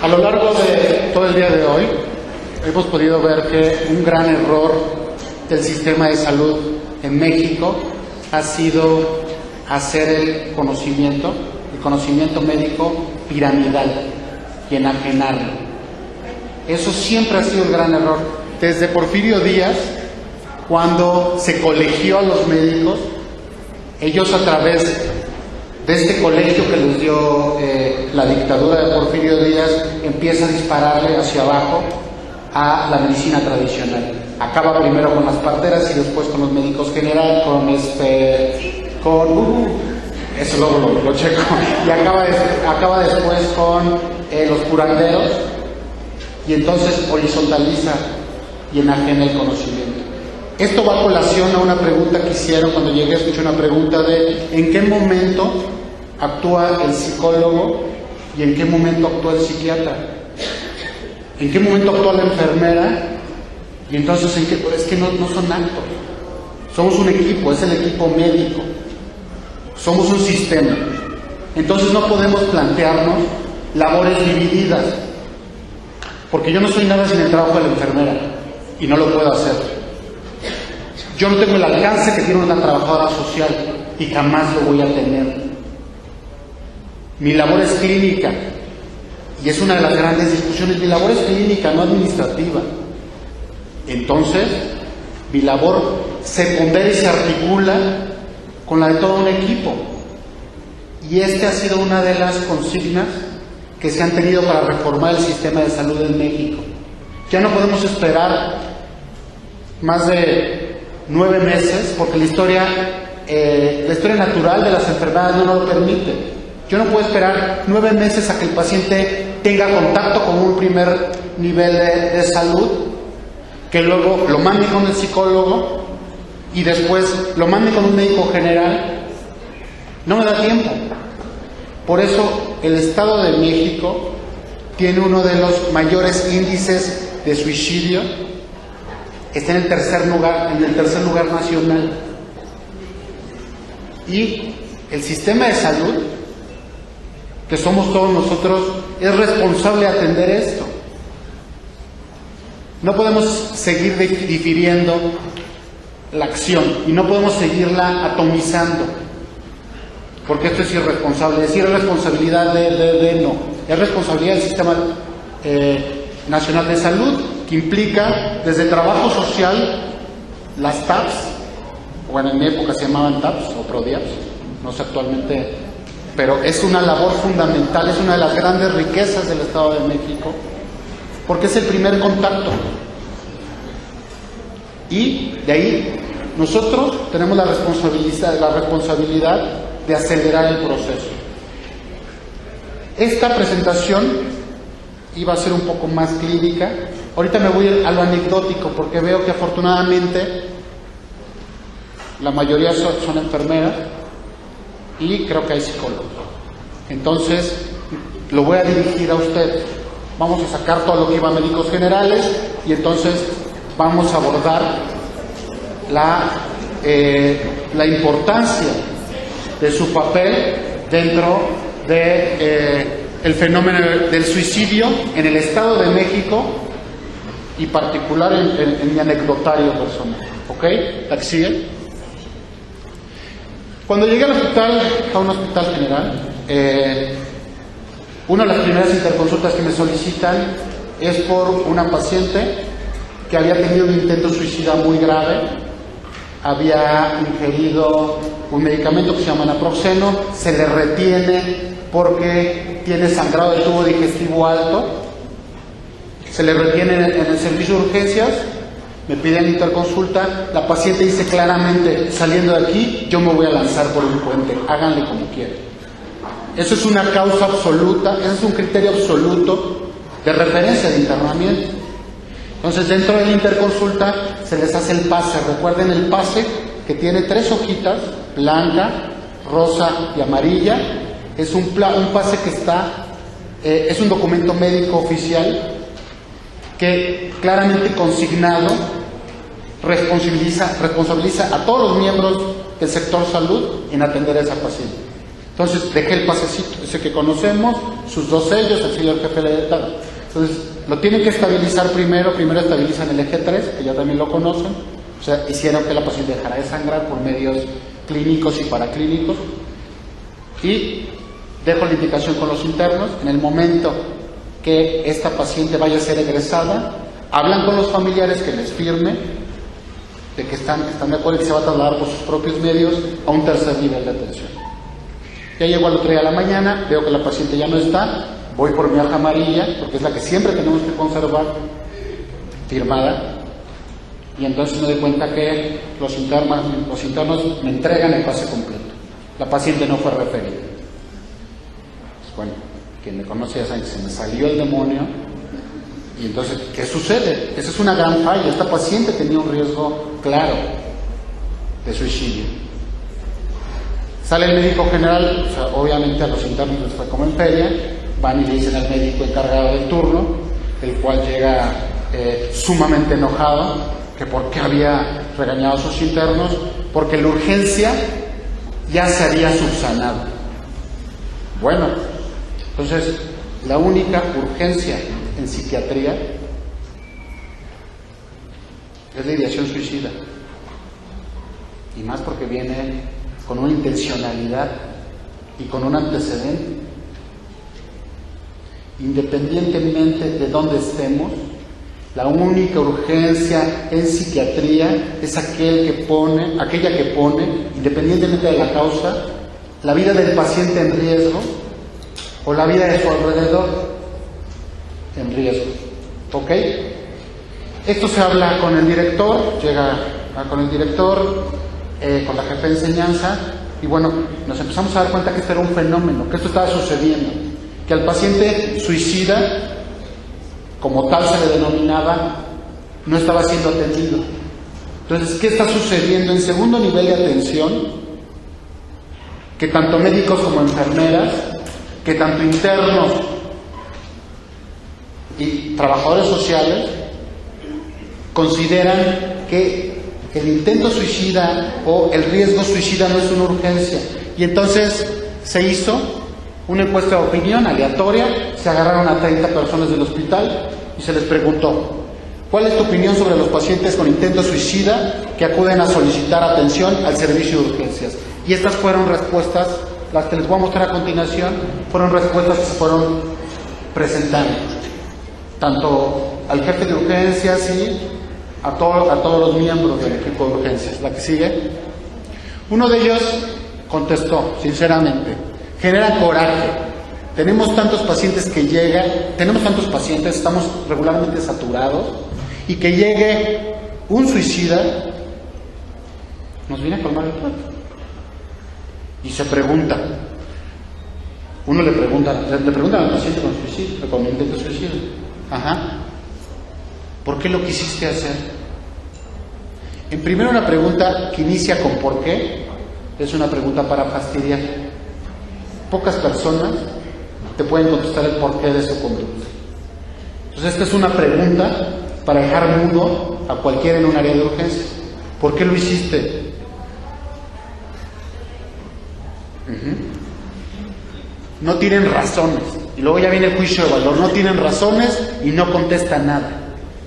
A lo largo de todo el día de hoy, hemos podido ver que un gran error del sistema de salud en México ha sido hacer el conocimiento médico piramidal y enajenarlo. Eso siempre ha sido el gran error. Desde Porfirio Díaz, cuando se colegió a los médicos, ellos a través de este colegio que les dio la dictadura de Porfirio Díaz, empieza a dispararle hacia abajo a la medicina tradicional. Acaba primero con las parteras y después con los médicos generales, eso luego lo checo, y acaba después con los curanderos, y entonces horizontaliza y enajena el conocimiento. Esto va a colación a una pregunta que hicieron cuando llegué, escuché una pregunta de ¿en qué momento actúa el psicólogo y en qué momento actúa el psiquiatra? ¿En qué momento actúa la enfermera? Y entonces, es que no son actos. Somos un equipo, es el equipo médico. Somos un sistema. Entonces no podemos plantearnos labores divididas. Porque yo no soy nada sin el trabajo de la enfermera. Y no lo puedo hacer. Yo no tengo el alcance que tiene una trabajadora social. Y jamás lo voy a tener. Mi labor es clínica. Y es una de las grandes discusiones. Mi labor es clínica, no administrativa. Entonces, mi labor se pondera y se articula con la de todo un equipo. Y esta ha sido una de las consignas que se han tenido para reformar el sistema de salud en México. Ya no podemos esperar más de 9 meses, porque la historia natural de las enfermedades no nos lo permite. Yo no puedo esperar 9 meses a que el paciente tenga contacto con un primer nivel de salud, que luego lo mande con el psicólogo y después lo mande con un médico general. No me da tiempo. Por eso el Estado de México tiene uno de los mayores índices de suicidio. Está en el tercer lugar nacional. Y el sistema de salud, que somos todos nosotros, es responsable de atender esto. No podemos seguir difiriendo la acción y no podemos seguirla atomizando, porque esto es irresponsable. Decir es responsabilidad no, es responsabilidad del Sistema Nacional de Salud, que implica desde trabajo social, las TAPS, bueno, en mi época se llamaban TAPS o PRODIAPS, no sé actualmente, pero es una labor fundamental, es una de las grandes riquezas del Estado de México, porque es el primer contacto. Y de ahí nosotros tenemos la responsabilidad de acelerar el proceso. Esta presentación iba a ser un poco más clínica. Ahorita me voy a lo anecdótico, porque veo que afortunadamente la mayoría son enfermeras y creo que hay psicólogos. Entonces lo voy a dirigir a ustedes. Vamos a sacar todo lo que iba a médicos generales y entonces vamos a abordar la importancia de su papel dentro de el fenómeno del suicidio en el Estado de México y particular en mi anecdotario personal. ¿Ok? ¿La que sigue? Cuando llegué al hospital, a un hospital general, una de las primeras interconsultas que me solicitan es por una paciente que había tenido un intento suicida muy grave, había ingerido un medicamento que se llama naproxeno, se le retiene porque tiene sangrado del tubo digestivo alto, se le retiene en el servicio de urgencias, me piden interconsulta, la paciente dice claramente, saliendo de aquí, yo me voy a lanzar por un puente, háganle como quieran. Eso es una causa absoluta, ese es un criterio absoluto de referencia de internamiento. Entonces, dentro de la interconsulta se les hace el pase. Recuerden el pase, que tiene 3 hojitas, blanca, rosa y amarilla. Es un pase que es un documento médico oficial que claramente consignado responsabiliza a todos los miembros del sector salud en atender a esa paciente. Entonces dejé el pasecito, ese que conocemos, sus dos sellos, el sello del jefe letal. Entonces lo tienen que estabilizar primero estabilizan el eje 3, que ya también lo conocen, o sea, hicieron que la paciente dejara de sangrar por medios clínicos y paraclínicos, y dejo la indicación con los internos. En el momento que esta paciente vaya a ser egresada, hablan con los familiares que les firme de que están de acuerdo y que se va a trasladar por sus propios medios a un tercer nivel de atención. Ya llego al otro día a la mañana, veo que la paciente ya no está, voy por mi hoja amarilla, porque es la que siempre tenemos que conservar, firmada, y entonces me doy cuenta que los internos me entregan el pase completo. La paciente no fue referida. Pues bueno, quien me conoce ya sabe que se me salió el demonio. Y entonces, ¿qué sucede? Esa es una gran falla. Esta paciente tenía un riesgo claro de suicidio. Sale el médico general, o sea, obviamente a los internos les fue como en feria, van y le dicen al médico encargado del turno, el cual llega sumamente enojado, que por qué había regañado a sus internos, porque la urgencia ya se había subsanado. Bueno, entonces, la única urgencia en psiquiatría es la ideación suicida, y más porque viene con una intencionalidad y con un antecedente. Independientemente de dónde estemos, la única urgencia en psiquiatría es aquella que pone, independientemente de la causa, la vida del paciente en riesgo o la vida de su alrededor en riesgo. ¿Ok? Esto se habla con el director, llega con el director, con la jefa de enseñanza, y bueno, nos empezamos a dar cuenta que esto era un fenómeno, que esto estaba sucediendo, que al paciente suicida, como tal se le denominaba, no estaba siendo atendido. Entonces, ¿qué está sucediendo? En segundo nivel de atención, que tanto médicos como enfermeras, que tanto internos y trabajadores sociales consideran que el intento suicida o el riesgo suicida no es una urgencia. Y entonces se hizo una encuesta de opinión aleatoria, se agarraron a 30 personas del hospital y se les preguntó: ¿cuál es tu opinión sobre los pacientes con intento suicida que acuden a solicitar atención al servicio de urgencias? Y estas fueron respuestas, las que les voy a mostrar a continuación, fueron respuestas que se fueron presentando, tanto al jefe de urgencias y a todos los miembros del equipo de urgencias. La que sigue. Uno de ellos contestó, sinceramente: genera coraje. Tenemos tantos pacientes que llegan, estamos regularmente saturados, y que llegue un suicida nos viene a colmar el plato. Y se pregunta, uno le preguntan al paciente con intento de suicidio: ¿por qué lo quisiste hacer? En primero, una pregunta que inicia con ¿por qué? Es una pregunta para fastidiar. Pocas personas te pueden contestar el porqué de su conducta. Entonces, esta es una pregunta para dejar mudo a cualquiera en un área de urgencias. ¿Por qué lo hiciste? No tienen razones. Y luego ya viene el juicio de valor. No tienen razones y no contestan nada.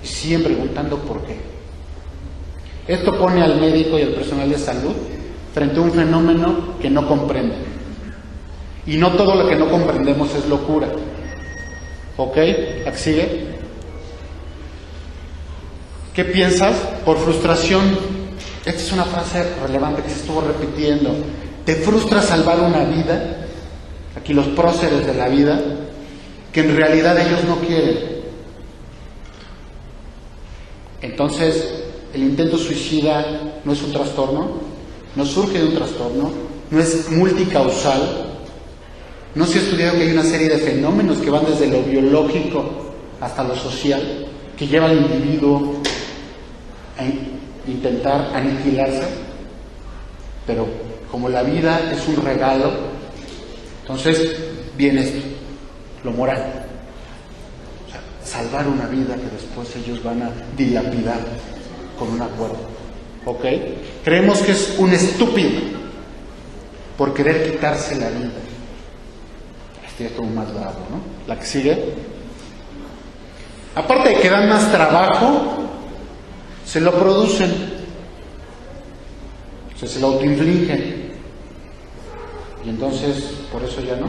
Y siguen preguntando por qué. Esto pone al médico y al personal de salud frente a un fenómeno que no comprenden. Y no todo lo que no comprendemos es locura. ¿Ok? ¿Aquí sigue? ¿Qué piensas? Por frustración. Esta es una frase relevante que se estuvo repitiendo. ¿Te frustra salvar una vida? Aquí los próceres de la vida, que en realidad ellos no quieren. Entonces, el intento suicida no es un trastorno, no surge de un trastorno, no es multicausal. No se ha estudiado que hay una serie de fenómenos que van desde lo biológico hasta lo social, que llevan al individuo a intentar aniquilarse. Pero como la vida es un regalo, entonces viene esto, lo moral. O sea, salvar una vida que después ellos van a dilapidar con un acuerdo. ¿Ok? Creemos que es un estúpido. por querer quitarse la vida. Este es todo más bravo, ¿no? La que sigue. Aparte de que dan más trabajo, se lo producen. O sea, se lo autoinfligen. Y entonces, por eso ya no.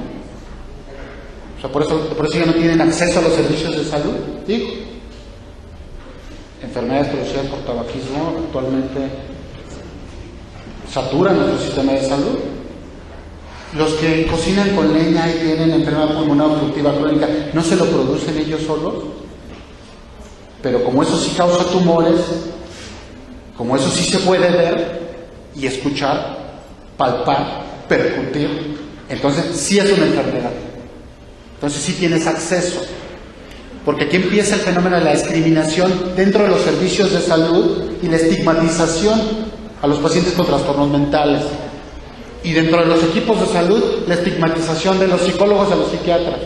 O sea, por eso ya no tienen acceso a los servicios de salud. Digo, enfermedades producidas por tabaquismo actualmente saturan nuestro sistema de salud. Los que cocinan con leña y tienen enfermedad pulmonar obstructiva crónica, ¿no se lo producen ellos solos? Pero como eso sí causa tumores, como eso sí se puede ver y escuchar, palpar, percutir, entonces sí es una enfermedad. Entonces sí tienes acceso. Porque aquí empieza el fenómeno de la discriminación dentro de los servicios de salud y la estigmatización a los pacientes con trastornos mentales. Y dentro de los equipos de salud, la estigmatización de los psicólogos a los psiquiatras.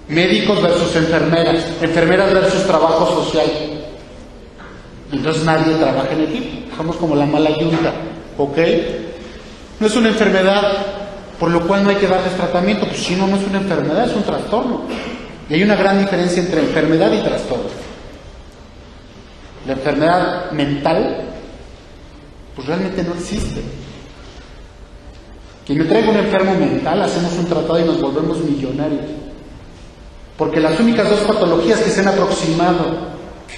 Médicos versus enfermeras, enfermeras versus trabajo social. Y entonces nadie trabaja en equipo. Somos como la mala yunta, ¿ok? No es una enfermedad, por lo cual no hay que darles tratamiento. Pues si no, no es una enfermedad, es un trastorno. Y hay una gran diferencia entre enfermedad y trastorno. La enfermedad mental, pues realmente no existe. Quien me traiga un enfermo mental, hacemos un tratado y nos volvemos millonarios. Porque las únicas dos patologías que se han aproximado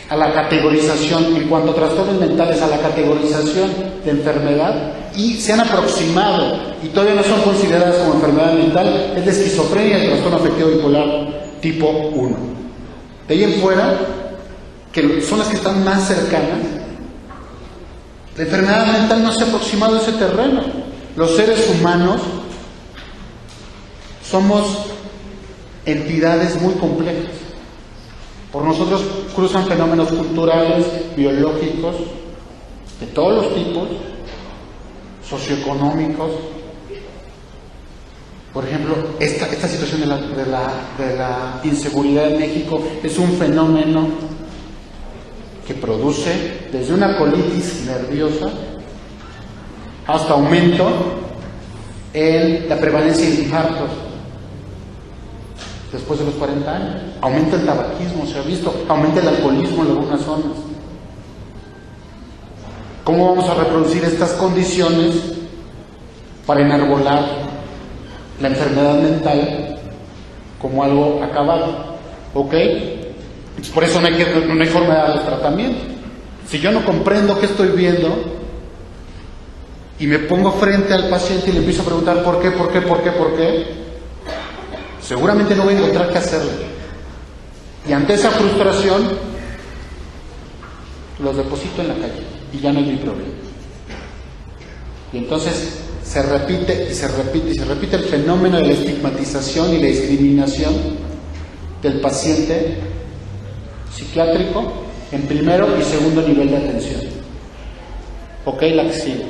a la categorización, en cuanto a trastornos mentales, a la categorización de enfermedad, y se han aproximado, y todavía no son consideradas como enfermedad mental, es la esquizofrenia y el trastorno afectivo bipolar tipo 1. De ahí en fuera, que son las que están más cercanas, la enfermedad mental no se ha aproximado a ese terreno. Los seres humanos somos entidades muy complejas. Por nosotros cruzan fenómenos culturales, biológicos, de todos los tipos, socioeconómicos. Por ejemplo, esta situación de la inseguridad en México es un fenómeno que produce desde una colitis nerviosa hasta aumento en la prevalencia de infartos después de los 40 años. Aumenta el tabaquismo, se ha visto, aumenta el alcoholismo en algunas zonas. ¿Cómo vamos a reproducir estas condiciones para enarbolar la enfermedad mental como algo acabado? ¿Ok? Por eso no hay forma de darle tratamiento. Si yo no comprendo qué estoy viendo y me pongo frente al paciente y le empiezo a preguntar ¿por qué? Seguramente no voy a encontrar qué hacerle. Y ante esa frustración, los deposito en la calle y ya no es mi problema. Y entonces se repite el fenómeno de la estigmatización y la discriminación del paciente psiquiátrico en primero y segundo nivel de atención. ¿Ok? La que sigue.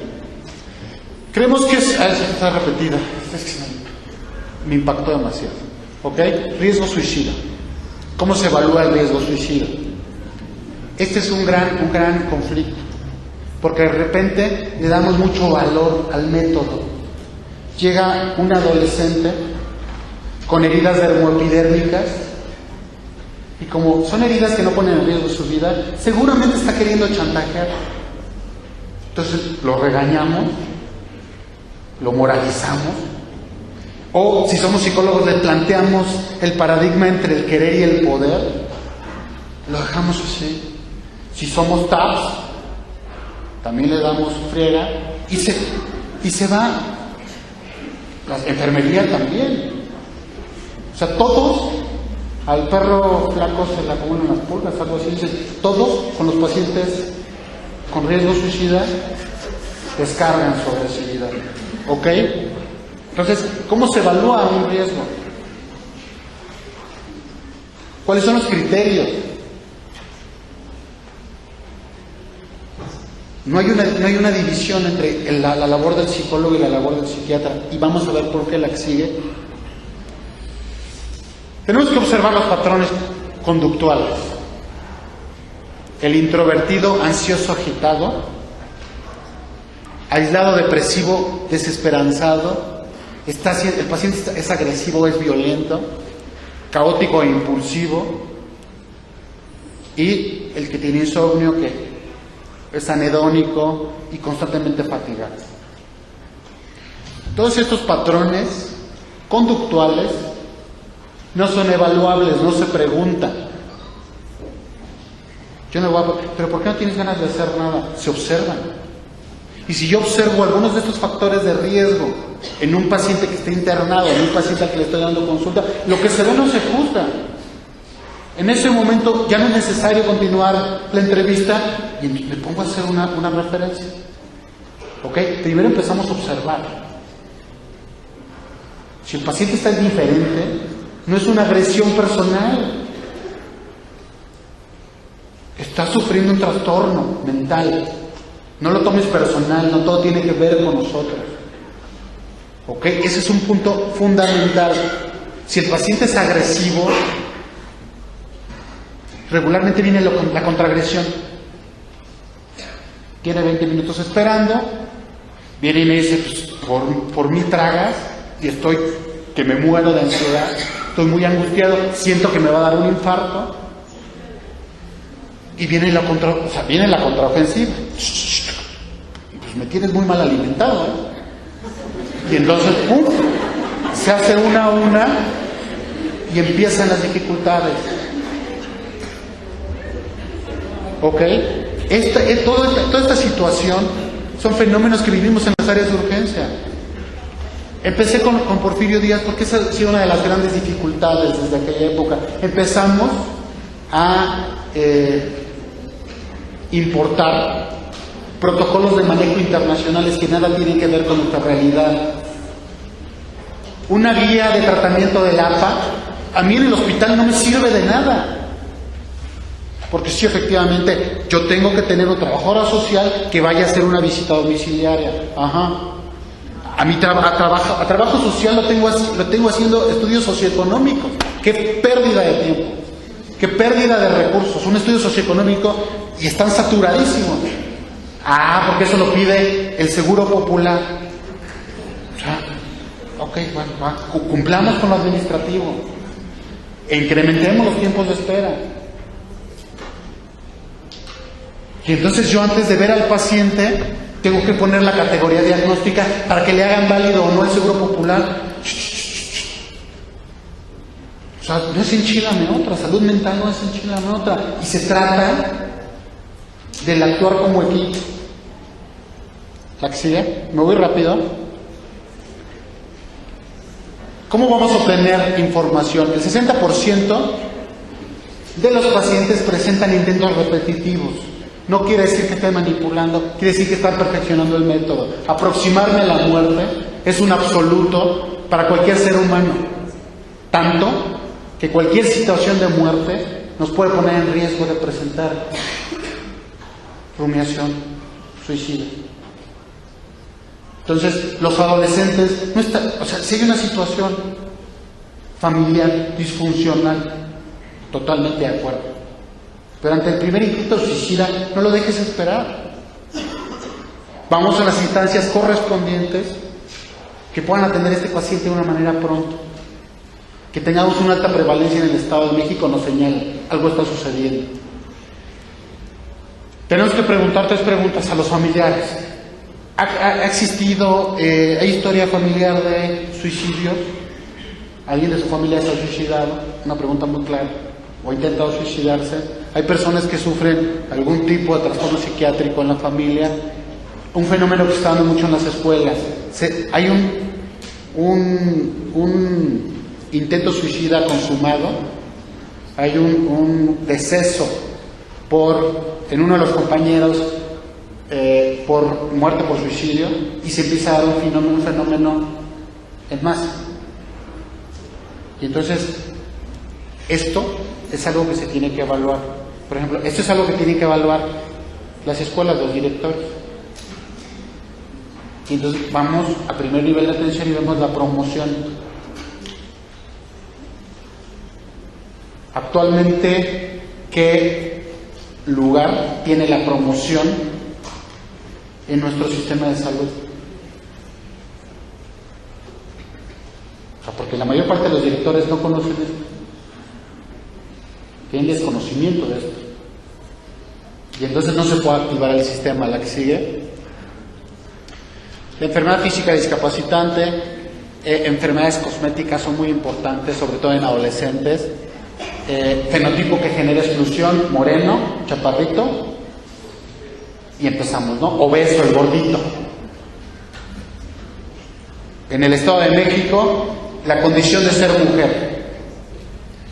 Creemos que está repetida. Es que me impactó demasiado. ¿Ok? Riesgo suicida. ¿Cómo se evalúa el riesgo suicida? Este es un gran conflicto, porque de repente le damos mucho valor al método. Llega un adolescente con heridas dermoepidérmicas y como son heridas que no ponen en riesgo su vida, seguramente está queriendo chantajear. Entonces lo regañamos, lo moralizamos, o si somos psicólogos le planteamos el paradigma entre el querer y el poder, lo dejamos así. Si somos TAPS, también le damos friega y se va. La enfermería también. O sea, todos, al perro flaco se le acumulan las pulgas, algo así. Todos con los pacientes con riesgo suicida descargan sobre su vida. ¿Ok? Entonces, ¿cómo se evalúa un riesgo? ¿Cuáles son los criterios? No hay una división entre la labor del psicólogo y la labor del psiquiatra. Y vamos a ver por qué la que sigue. Tenemos que observar los patrones conductuales. El introvertido, ansioso, agitado, aislado, depresivo, desesperanzado, el paciente es agresivo, es violento, caótico e impulsivo, y el que tiene insomnio, que es anhedónico y constantemente fatigado. Todos estos patrones conductuales no son evaluables, no se preguntan. ¿Pero por qué no tienes ganas de hacer nada? Se observan. Y si yo observo algunos de estos factores de riesgo en un paciente que está internado, en un paciente al que le estoy dando consulta, lo que se ve no se juzga. En ese momento ya no es necesario continuar la entrevista y me pongo a hacer una referencia. ¿Ok? Primero empezamos a observar. Si el paciente está indiferente, no es una agresión personal. Está sufriendo un trastorno mental. No lo tomes personal, no todo tiene que ver con nosotros. ¿Ok? Ese es un punto fundamental. Si el paciente es agresivo, regularmente viene la contraagresión. Tiene 20 minutos esperando, viene y me dice, pues, por mí tragas, y estoy que me muero de ansiedad, estoy muy angustiado, siento que me va a dar un infarto, y viene la contraofensiva. Pues me tienes muy mal alimentado, ¿eh? Y entonces, ¡pum!, se hace una a una y empiezan las dificultades. ¿Ok? Toda esta situación son fenómenos que vivimos en las áreas de urgencia. Empecé con Porfirio Díaz porque esa ha sido una de las grandes dificultades desde aquella época. Empezamos a importar protocolos de manejo internacionales que nada tienen que ver con nuestra realidad. Una guía de tratamiento del APA, a mí en el hospital no me sirve de nada. Porque sí, efectivamente, yo tengo que tener una trabajadora social que vaya a hacer una visita domiciliaria. Ajá. A mi trabajo social lo tengo haciendo estudios socioeconómicos. ¡Qué pérdida de tiempo! ¡Qué pérdida de recursos! Un estudio socioeconómico y están saturadísimos. Porque eso lo pide el Seguro Popular. O sea, ok, bueno, cumplamos con lo administrativo. E incrementemos los tiempos de espera. Y entonces yo, antes de ver al paciente, tengo que poner la categoría diagnóstica para que le hagan válido o no el Seguro Popular. O sea, no es enchilame otra, salud mental no es enchilame otra. Y se trata del actuar como equipo. ¿La que sigue? ¿Me voy rápido? ¿Cómo vamos a obtener información? El 60% de los pacientes presentan intentos repetitivos. No quiere decir que estén manipulando, quiere decir que están perfeccionando el método. Aproximarme a la muerte es un absoluto para cualquier ser humano. Tanto que cualquier situación de muerte nos puede poner en riesgo de presentar rumiación, suicidio. Entonces, los adolescentes, si hay una situación familiar disfuncional, totalmente de acuerdo. Pero ante el primer intento suicida, no lo dejes esperar. Vamos a las instancias correspondientes que puedan atender a este paciente de una manera pronta. Que tengamos una alta prevalencia en el Estado de México nos señala, algo está sucediendo. Tenemos que preguntar 3 preguntas a los familiares. ¿Ha existido, hay historia familiar de suicidios? ¿Alguien de su familia se ha suicidado? Una pregunta muy clara. ¿O ha intentado suicidarse? Hay personas que sufren algún tipo de trastorno psiquiátrico en la familia. Un fenómeno que se está dando mucho en las escuelas. Hay un intento suicida consumado. Hay un deceso en uno de los compañeros por muerte por suicidio, y se empieza a dar un fenómeno en masa. Y entonces, esto es algo que se tiene que evaluar. Por ejemplo, esto es algo que tienen que evaluar las escuelas, los directores. Y entonces vamos a primer nivel de atención y vemos la promoción. Actualmente, ¿qué lugar tiene la promoción en nuestro sistema de salud. O sea, porque la mayor parte de los directores no conocen esto. Tienen desconocimiento de esto. Y entonces no se puede activar el sistema. La que sigue. La enfermedad física discapacitante, enfermedades cosméticas son muy importantes, sobre todo en adolescentes. Fenotipo que genera exclusión, moreno, chaparrito. Y empezamos, ¿no? Obeso, el gordito. En el Estado de México, la condición de ser mujer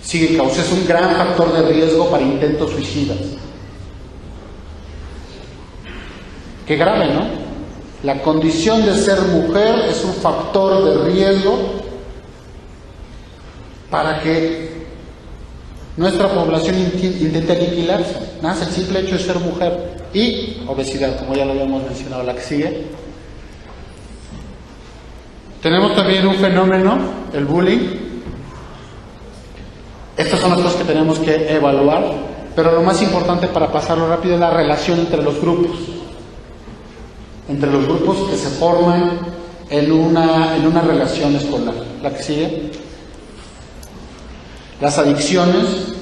sigue causando, es un gran factor de riesgo para intentos suicidas. Qué grave, ¿no? La condición de ser mujer es un factor de riesgo para que nuestra población intente aniquilarse. Nada más el simple hecho de ser mujer. Y obesidad, como ya lo habíamos mencionado. La que sigue. Tenemos también un fenómeno, el bullying. Estas son las cosas que tenemos que evaluar, pero lo más importante para pasarlo rápido es la relación entre los grupos. Entre los grupos que se forman en una relación escolar. La que sigue. Las adicciones.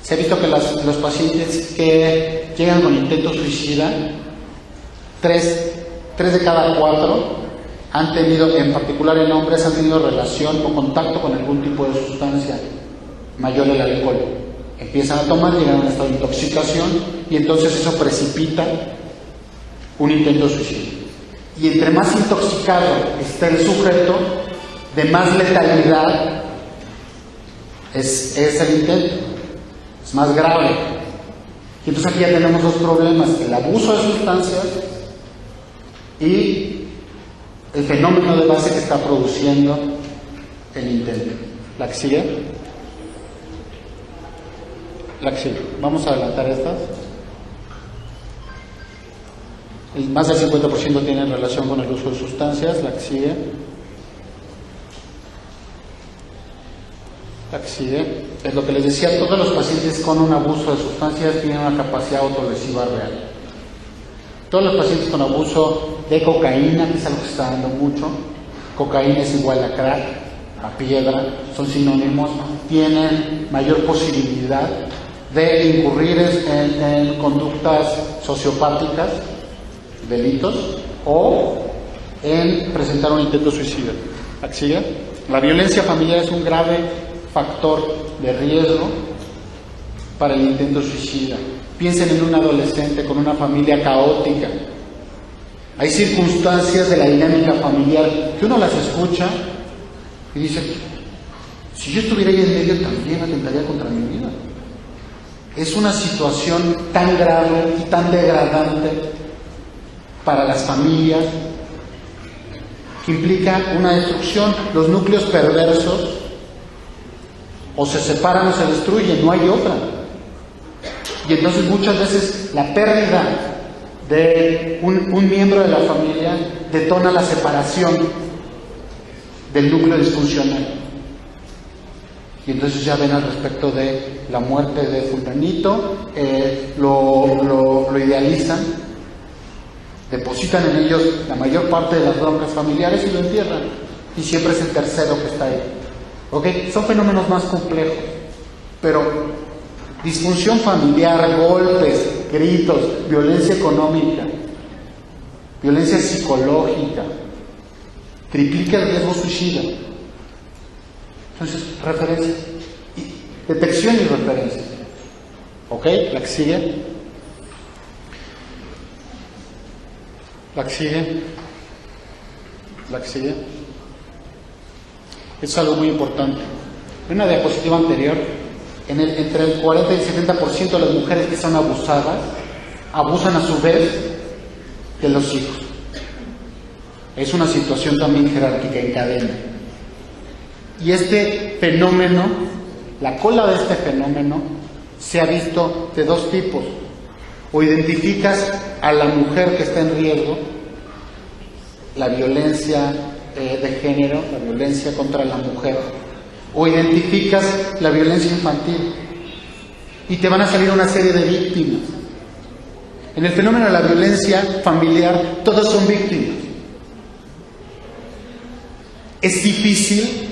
Se ha visto que los pacientes que llegan con intento suicida, 3 de cada 4 han tenido, en particular en hombres, han tenido relación o contacto con algún tipo de sustancia, mayor el alcohol. Empiezan a tomar, llegan a un estado de intoxicación y entonces eso precipita un intento suicida. Y entre más intoxicado esté el sujeto, de más letalidad es el intento. Es más grave. Y entonces aquí ya tenemos dos problemas: el abuso de sustancias y el fenómeno de base que está produciendo el intento. ¿La que sigue? La que sigue. Vamos a adelantar estas. Más del 50% tienen relación con el uso de sustancias. La que sigue. La que sigue. Es lo que les decía, todos los pacientes con un abuso de sustancias tienen una capacidad autolesiva real. Todos los pacientes con abuso de cocaína, que es algo que se está dando mucho, cocaína es igual a crack, a piedra, son sinónimos, tienen mayor posibilidad de incurrir en conductas sociopáticas, delitos, o en presentar un intento suicida. ¿La que sigue? La violencia familiar es un grave factor de riesgo para el intento suicida. Piensen en un adolescente con una familia caótica. Hay circunstancias de la dinámica familiar que uno las escucha y dice, si yo estuviera ahí en medio también atentaría contra mi vida. Es una situación tan grave y tan degradante para las familias que implica una destrucción. Los núcleos perversos o se separan o se destruyen, no hay otra. Y entonces muchas veces la pérdida de un miembro de la familia detona la separación del núcleo disfuncional. Y entonces ya ven al respecto de la muerte de fulanito, lo idealizan, depositan en ellos la mayor parte de las broncas familiares y lo entierran. Y siempre es el tercero que está ahí. ¿Ok? Son fenómenos más complejos, pero disfunción familiar, golpes, gritos, violencia económica, violencia psicológica, triplica el riesgo suicida. Entonces, referencias, detección y referencias. ¿Ok? La que sigue. La que sigue. La que sigue. Es algo muy importante. En una diapositiva anterior, entre el 40 y el 70% de las mujeres que son abusadas, abusan a su vez de los hijos. Es una situación también jerárquica en cadena. Y este fenómeno, la cola de este fenómeno, se ha visto de dos tipos. O identificas a la mujer que está en riesgo, la violencia de género, la violencia contra la mujer, o identificas la violencia infantil y te van a salir una serie de víctimas. En el fenómeno de la violencia familiar, todos son víctimas. Es difícil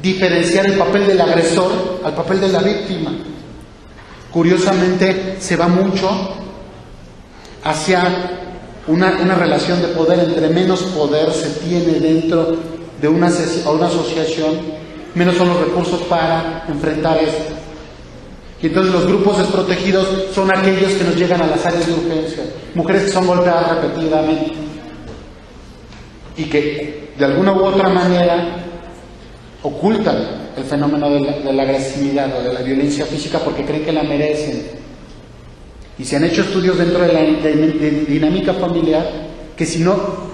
diferenciar el papel del agresor al papel de la víctima. Curiosamente, se va mucho hacia una relación de poder. Entre menos poder se tiene dentro de una asociación, menos son los recursos para enfrentar esto. Y entonces los grupos desprotegidos son aquellos que nos llegan a las áreas de urgencia, mujeres que son golpeadas repetidamente y que de alguna u otra manera ocultan el fenómeno de la agresividad o de la violencia física porque creen que la merecen. Y se han hecho estudios dentro de la dinámica familiar que si no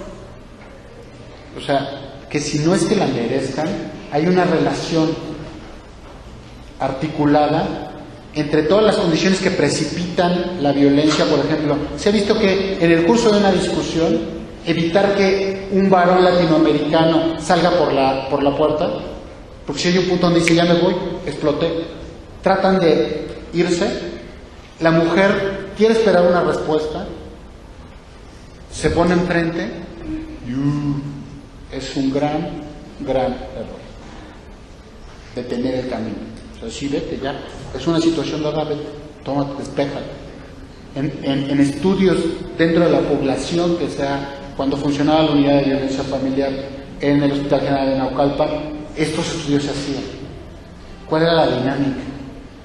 es que la merezcan, hay una relación articulada entre todas las condiciones que precipitan la violencia. Por ejemplo, se ha visto que en el curso de una discusión, evitar que un varón latinoamericano salga por la puerta, porque si hay un punto donde dice ya me voy, exploté, tratan de irse, la mujer quiere esperar una respuesta, se pone enfrente y es un gran error detener el camino. O sea, sí, vete ya, es una situación dada, vete, tómate, despéjate. En estudios dentro de la población que sea, cuando funcionaba la unidad de violencia familiar en el Hospital General de Naucalpan, estos estudios se hacían. ¿Cuál era la dinámica?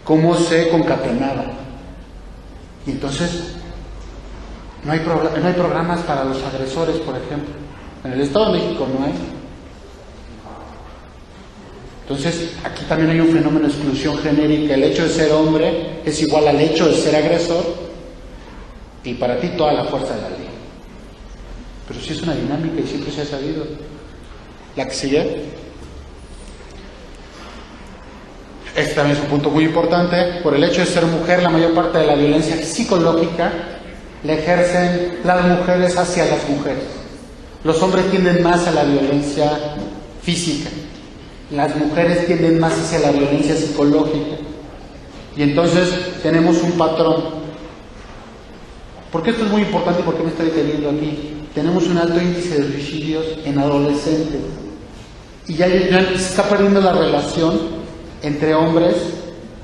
¿Cómo se concatenaba? Y entonces, no hay programas para los agresores, por ejemplo. En el Estado de México no hay. Entonces, aquí también hay un fenómeno de exclusión genérica. El hecho de ser hombre es igual al hecho de ser agresor y para ti toda la fuerza de la ley. Pero sí es una dinámica y siempre se ha sabido. La que sigue. Este también es un punto muy importante. Por el hecho de ser mujer, la mayor parte de la violencia psicológica la ejercen las mujeres hacia las mujeres. Los hombres tienden más a la violencia física. Las mujeres tienden más hacia la violencia psicológica. Y entonces tenemos un patrón. ¿Por qué esto es muy importante y por qué me estoy deteniendo aquí? Tenemos un alto índice de suicidios en adolescentes. Y ya se está perdiendo la relación entre hombres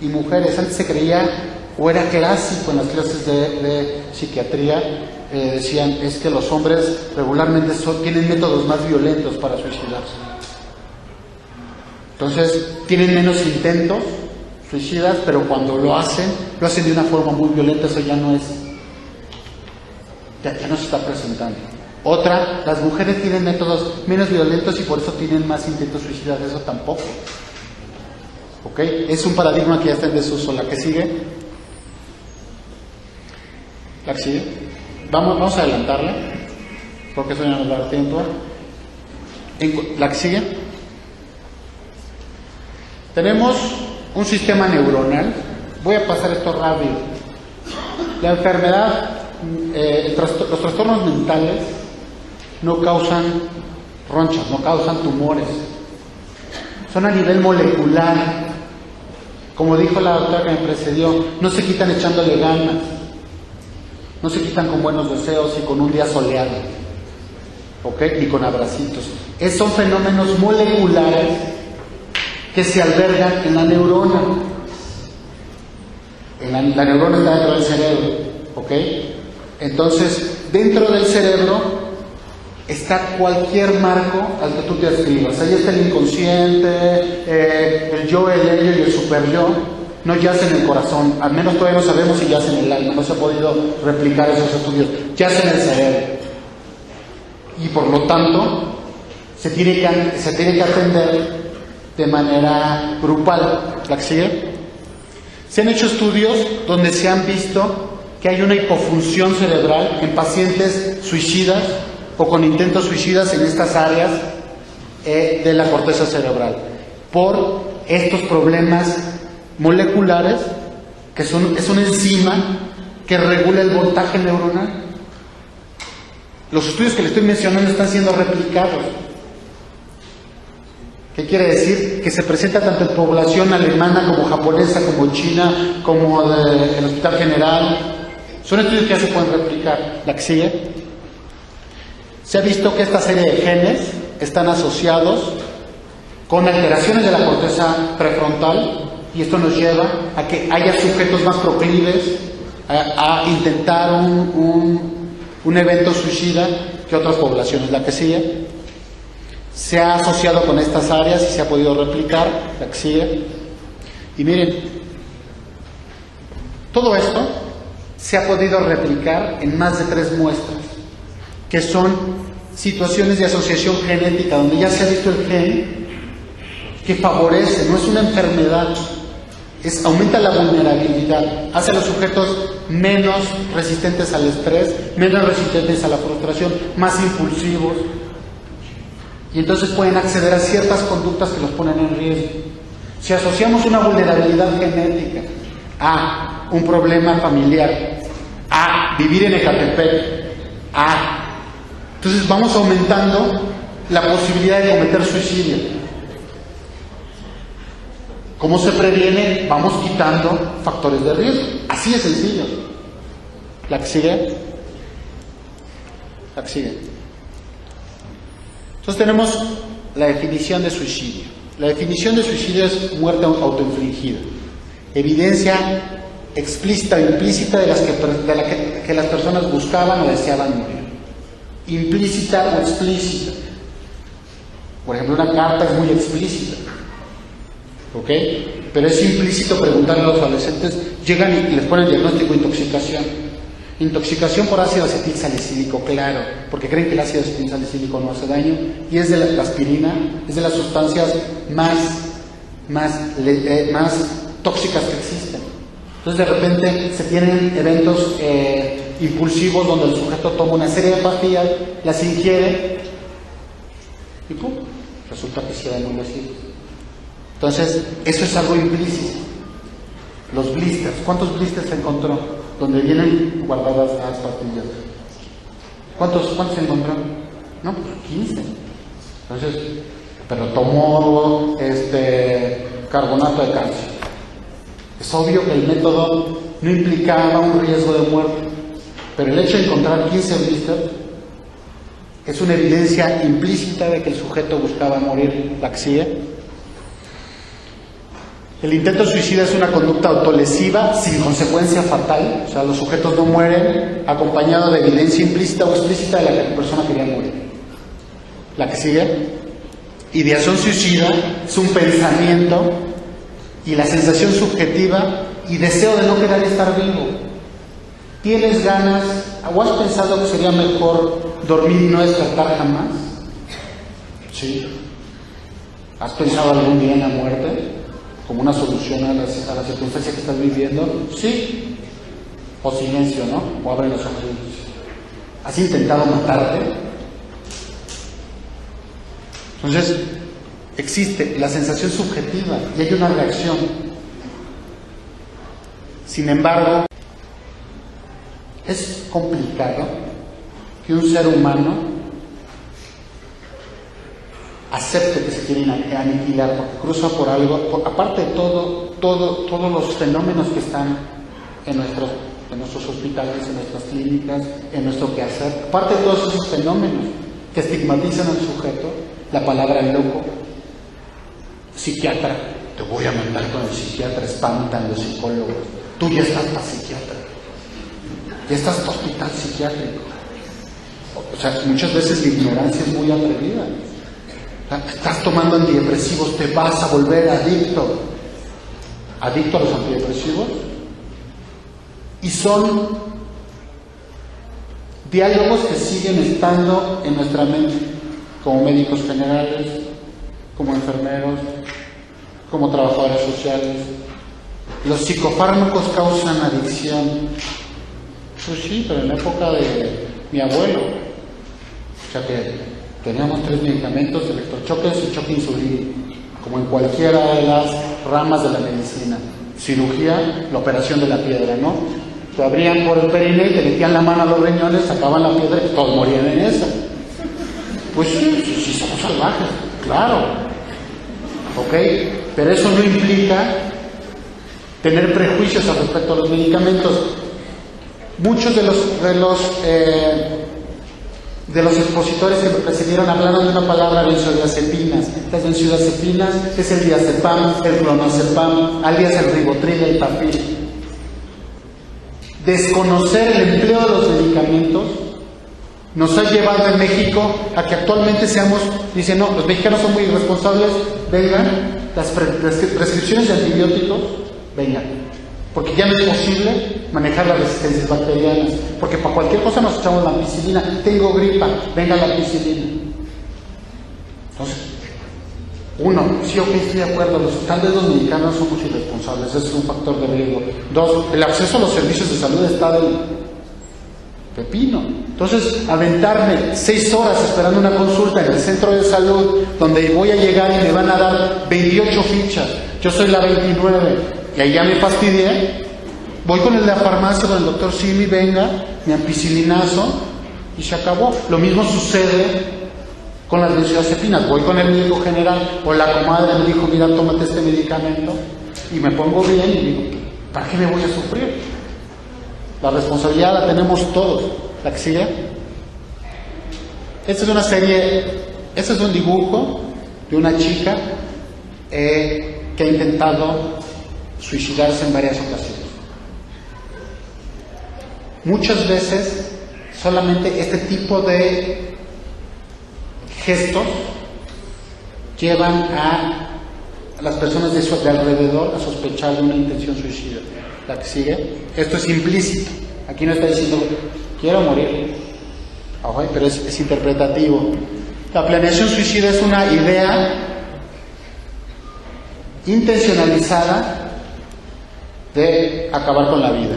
y mujeres. Antes se creía, o era clásico en las clases de psiquiatría, decían, es que los hombres regularmente tienen métodos más violentos para suicidarse. Entonces, tienen menos intentos suicidas, pero cuando lo hacen de una forma muy violenta. Eso ya no se está presentando. Otra, las mujeres tienen métodos menos violentos y por eso tienen más intentos suicidas. Eso tampoco. ¿Ok? Es un paradigma que ya está en desuso. La que sigue. La que sigue. Vamos a adelantarla, porque eso ya nos va a dar tiempo. La que sigue. Tenemos un sistema neuronal. Voy a pasar esto rápido. La enfermedad, los trastornos mentales no causan ronchas, no causan tumores. Son a nivel molecular. Como dijo la doctora que me precedió, no se quitan echándole ganas. No se quitan con buenos deseos y con un día soleado. ¿Ok? Ni con abracitos. Son fenómenos moleculares que se albergan en la neurona. La neurona está dentro del cerebro, ¿ok? Entonces, dentro del cerebro está cualquier marco al que tú te adscribas. Ahí está el inconsciente, el yo, el ello y el superyo. No yace en el corazón, al menos todavía no sabemos si yace en el alma. No se ha podido replicar esos estudios. Yace en el cerebro. Y por lo tanto, se tiene que atender de manera grupal. ¿La que sigue? Se han hecho estudios donde se han visto que hay una hipofunción cerebral en pacientes suicidas o con intentos suicidas en estas áreas de la corteza cerebral por estos problemas moleculares que es una enzima que regula el voltaje neuronal. Los estudios que le estoy mencionando están siendo replicados. ¿Qué quiere decir? Que se presenta tanto en población alemana como japonesa, como china, como del Hospital General. Son estudios que ya se pueden replicar. La que sigue. Se ha visto que esta serie de genes están asociados con alteraciones de la corteza prefrontal, y esto nos lleva a que haya sujetos más proclives a intentar un evento suicida que otras poblaciones. La que sigue. Se ha asociado con estas áreas y se ha podido replicar. La que sigue. Y miren, todo esto se ha podido replicar en más de 3 muestras, que son situaciones de asociación genética, donde ya se ha visto el gen que favorece, no es una enfermedad, aumenta la vulnerabilidad, hace a los sujetos menos resistentes al estrés, menos resistentes a la frustración, más impulsivos, y entonces pueden acceder a ciertas conductas que los ponen en riesgo. Si asociamos una vulnerabilidad genética a un problema familiar, a vivir en Ecatepec, entonces vamos aumentando la posibilidad de cometer suicidio. ¿Cómo se previene? Vamos quitando factores de riesgo. Así de sencillo. La que sigue. La que sigue. Entonces tenemos la definición de suicidio. La definición de suicidio es muerte autoinfligida. Evidencia explícita o implícita de la que las personas buscaban o deseaban morir. Implícita o explícita. Por ejemplo, una carta es muy explícita, ¿ok? Pero es implícito preguntarle a los adolescentes, llegan y les ponen el diagnóstico de intoxicación. Intoxicación por ácido acetilsalicílico, claro, porque creen que el ácido acetilsalicílico no hace daño, y es de la aspirina, es de las sustancias más tóxicas que existen. Entonces de repente se tienen eventos impulsivos donde el sujeto toma una serie de pastillas, las ingiere y ¡pum! Resulta que sí hay enloquecido. Entonces eso es algo implícito. Los blisters, ¿cuántos blisters se encontró? Donde vienen guardadas las pastillas. ¿Cuántos se encontró? No, pues 15. Entonces, pero tomó carbonato de calcio. Es obvio que el método no implicaba un riesgo de muerte, pero el hecho de encontrar 15 blisters es una evidencia implícita de que el sujeto buscaba morir. La que sigue. El intento suicida es una conducta autolesiva sin consecuencia fatal, o sea, los sujetos no mueren acompañado de evidencia implícita o explícita de la que la persona quería morir. La que sigue. Ideación suicida es un pensamiento y la sensación subjetiva y deseo de no querer estar vivo. ¿Tienes ganas o has pensado que sería mejor dormir y no despertar jamás? Sí. ¿Has pensado algún día en la muerte como una solución a la circunstancia que estás viviendo? Sí. O silencio, ¿no? O abre los ojos. ¿Has intentado matarte? Entonces, existe la sensación subjetiva y hay una reacción. Sin embargo, es complicado que un ser humano acepte que se quiere aniquilar, porque cruza por algo, aparte de todos los fenómenos que están en nuestros hospitales, en nuestras clínicas, en nuestro quehacer, aparte de todos esos fenómenos que estigmatizan al sujeto, la palabra loco, psiquiatra, te voy a mandar con el psiquiatra, espantan los psicólogos, tú ya estás para psiquiatra, ya estás para hospital psiquiátrico. O sea, muchas veces la ignorancia es muy atrevida. Estás tomando antidepresivos, te vas a volver adicto a los antidepresivos. Y son diálogos que siguen estando en nuestra mente, como médicos generales, como enfermeros, como trabajadores sociales. Los psicofármacos causan adicción. Pues sí, pero en la época de mi abuelo, o sea que teníamos 3 medicamentos, electrochoques y choque insulínico, como en cualquiera de las ramas de la medicina. Cirugía, la operación de la piedra, ¿no? Te abrían por el perine y te metían la mano a los riñones, sacaban la piedra y todos morían en esa. Pues sí, somos salvajes, claro. ¿Ok? Pero eso no implica tener prejuicios al respecto a los medicamentos. Muchos de los expositores que me precedieron hablaron de una palabra, benzodiazepinas. Las benzodiazepinas es el diazepam, el clonazepam, alias el ribotril, el papil. Desconocer el empleo de los medicamentos nos ha llevado en México a que actualmente dicen, no, los mexicanos son muy irresponsables, vengan, las prescripciones de antibióticos, vengan, porque ya no es posible manejar las resistencias bacterianas, porque para cualquier cosa nos echamos la ampicilina, tengo gripa, venga la ampicilina. Entonces, uno, sí, ok, estoy de acuerdo, tal vez los mexicanos somos irresponsables, ese es un factor de riesgo. Dos, el acceso a los servicios de salud está del pepino. Entonces, aventarme 6 horas esperando una consulta en el centro de salud, donde voy a llegar y me van a dar 28 fichas, yo soy la 29, y ahí ya me fastidié, voy con el de la farmacia, con el doctor Simi, venga, mi ampicilinazo, y se acabó. Lo mismo sucede con las benzodiazepinas, voy con el médico general, o la comadre me dijo, mira, tómate este medicamento, y me pongo bien, y digo, ¿para qué me voy a sufrir? La responsabilidad la tenemos todos. ¿La que sigue? Esta es una serie, este es un dibujo de una chica que ha intentado suicidarse en varias ocasiones. Muchas veces solamente este tipo de gestos llevan a las personas de alrededor a sospechar de una intención suicida. La que sigue, esto es implícito, aquí no está diciendo quiero morir, pero es interpretativo. La planeación suicida es una idea intencionalizada de acabar con la vida,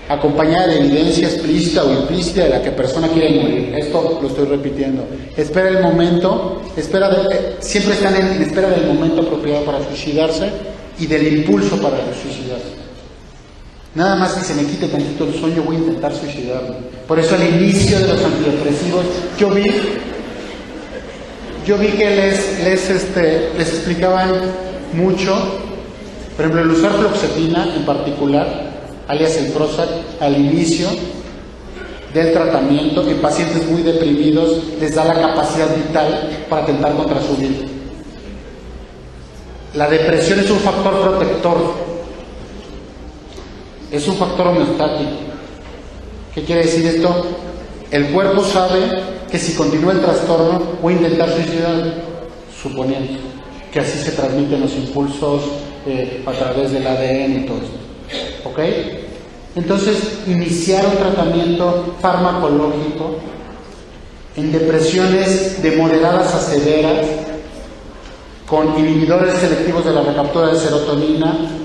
acompañada de evidencia explícita o implícita de la que persona quiere morir. Esto lo estoy repitiendo. Espera el momento, siempre están en espera del momento apropiado para suicidarse y del impulso para suicidarse. Nada más que se me quite tantito el sueño, voy a intentar suicidarme. Por eso al inicio de los antidepresivos, yo vi que les explicaban mucho, por ejemplo, el usar fluoxetina en particular, alias el Prozac, al inicio del tratamiento, en pacientes muy deprimidos, les da la capacidad vital para atentar contra su vida. La depresión es un factor protector. Es un factor homeostático. ¿Qué quiere decir esto? El cuerpo sabe que si continúa el trastorno voy a intentar suicidarme, suponiendo que así se transmiten los impulsos a través del ADN y todo esto. ¿Ok? Entonces, iniciar un tratamiento farmacológico en depresiones de moderadas a severas, con inhibidores selectivos de la recaptura de serotonina,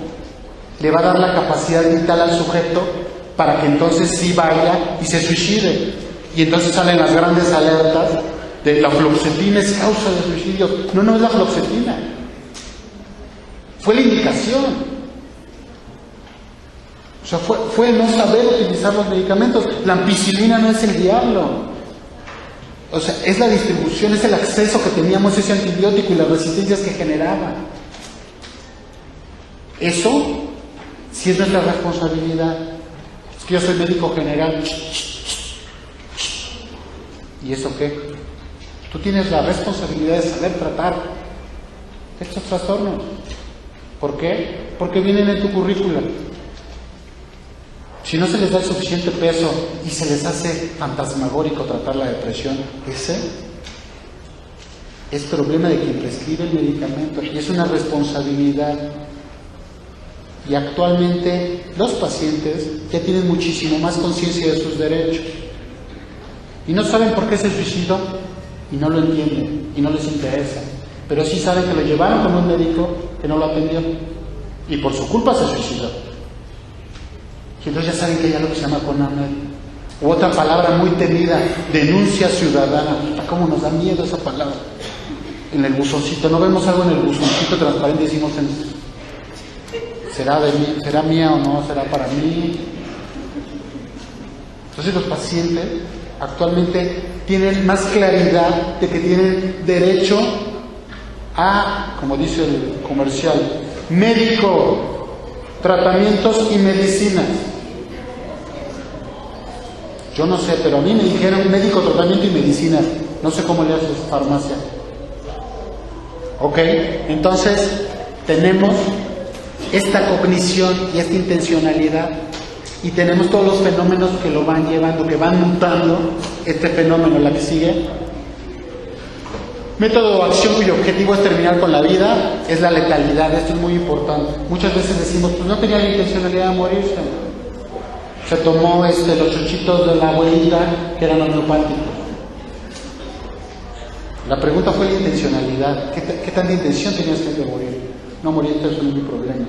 le va a dar la capacidad vital al sujeto para que entonces sí vaya y se suicide. Y entonces salen las grandes alertas de la fluoxetina es causa de suicidio. No es la fluoxetina. Fue la indicación. O sea, fue el no saber utilizar los medicamentos. La ampicilina no es el diablo. O sea, es la distribución, es el acceso que teníamos a ese antibiótico y las resistencias que generaba. Eso sí es nuestra responsabilidad. Es que yo soy médico general. ¿Y eso qué? Tú tienes la responsabilidad de saber tratar estos trastornos. ¿Por qué? Porque vienen en tu currícula. Si no se les da el suficiente peso y se les hace fantasmagórico tratar la depresión, ese es problema de quien prescribe el medicamento y es una responsabilidad. Y actualmente los pacientes ya tienen muchísimo más conciencia de sus derechos y no saben por qué se suicidó y no lo entienden y no les interesa, pero sí saben que lo llevaron con un médico que no lo atendió y por su culpa se suicidó. Y entonces ya saben que hay algo que se llama CONAMED. U otra palabra muy temida, denuncia ciudadana. ¿Cómo nos da miedo esa palabra? En el buzoncito, ¿no vemos algo en el buzoncito transparente y decimos, ¿será mía o no? ¿Será para mí? Entonces los pacientes actualmente tienen más claridad de que tienen derecho a, como dice el comercial, médico, tratamientos y medicinas. Yo no sé, pero a mí me dijeron médico, tratamiento y medicina. No sé cómo le haces farmacia. Ok, entonces tenemos esta cognición y esta intencionalidad y tenemos todos los fenómenos que lo van llevando, que van mutando este fenómeno. La que sigue. Método o acción cuyo objetivo es terminar con la vida es la letalidad. Esto es muy importante. Muchas veces decimos, pues no tenía la intencionalidad de morirse. Se tomó los chuchitos de la abuelita que eran homeopáticos. La pregunta fue la intencionalidad. ¿Qué tanta intención tenías que de morir? No morir, eso no es mi problema.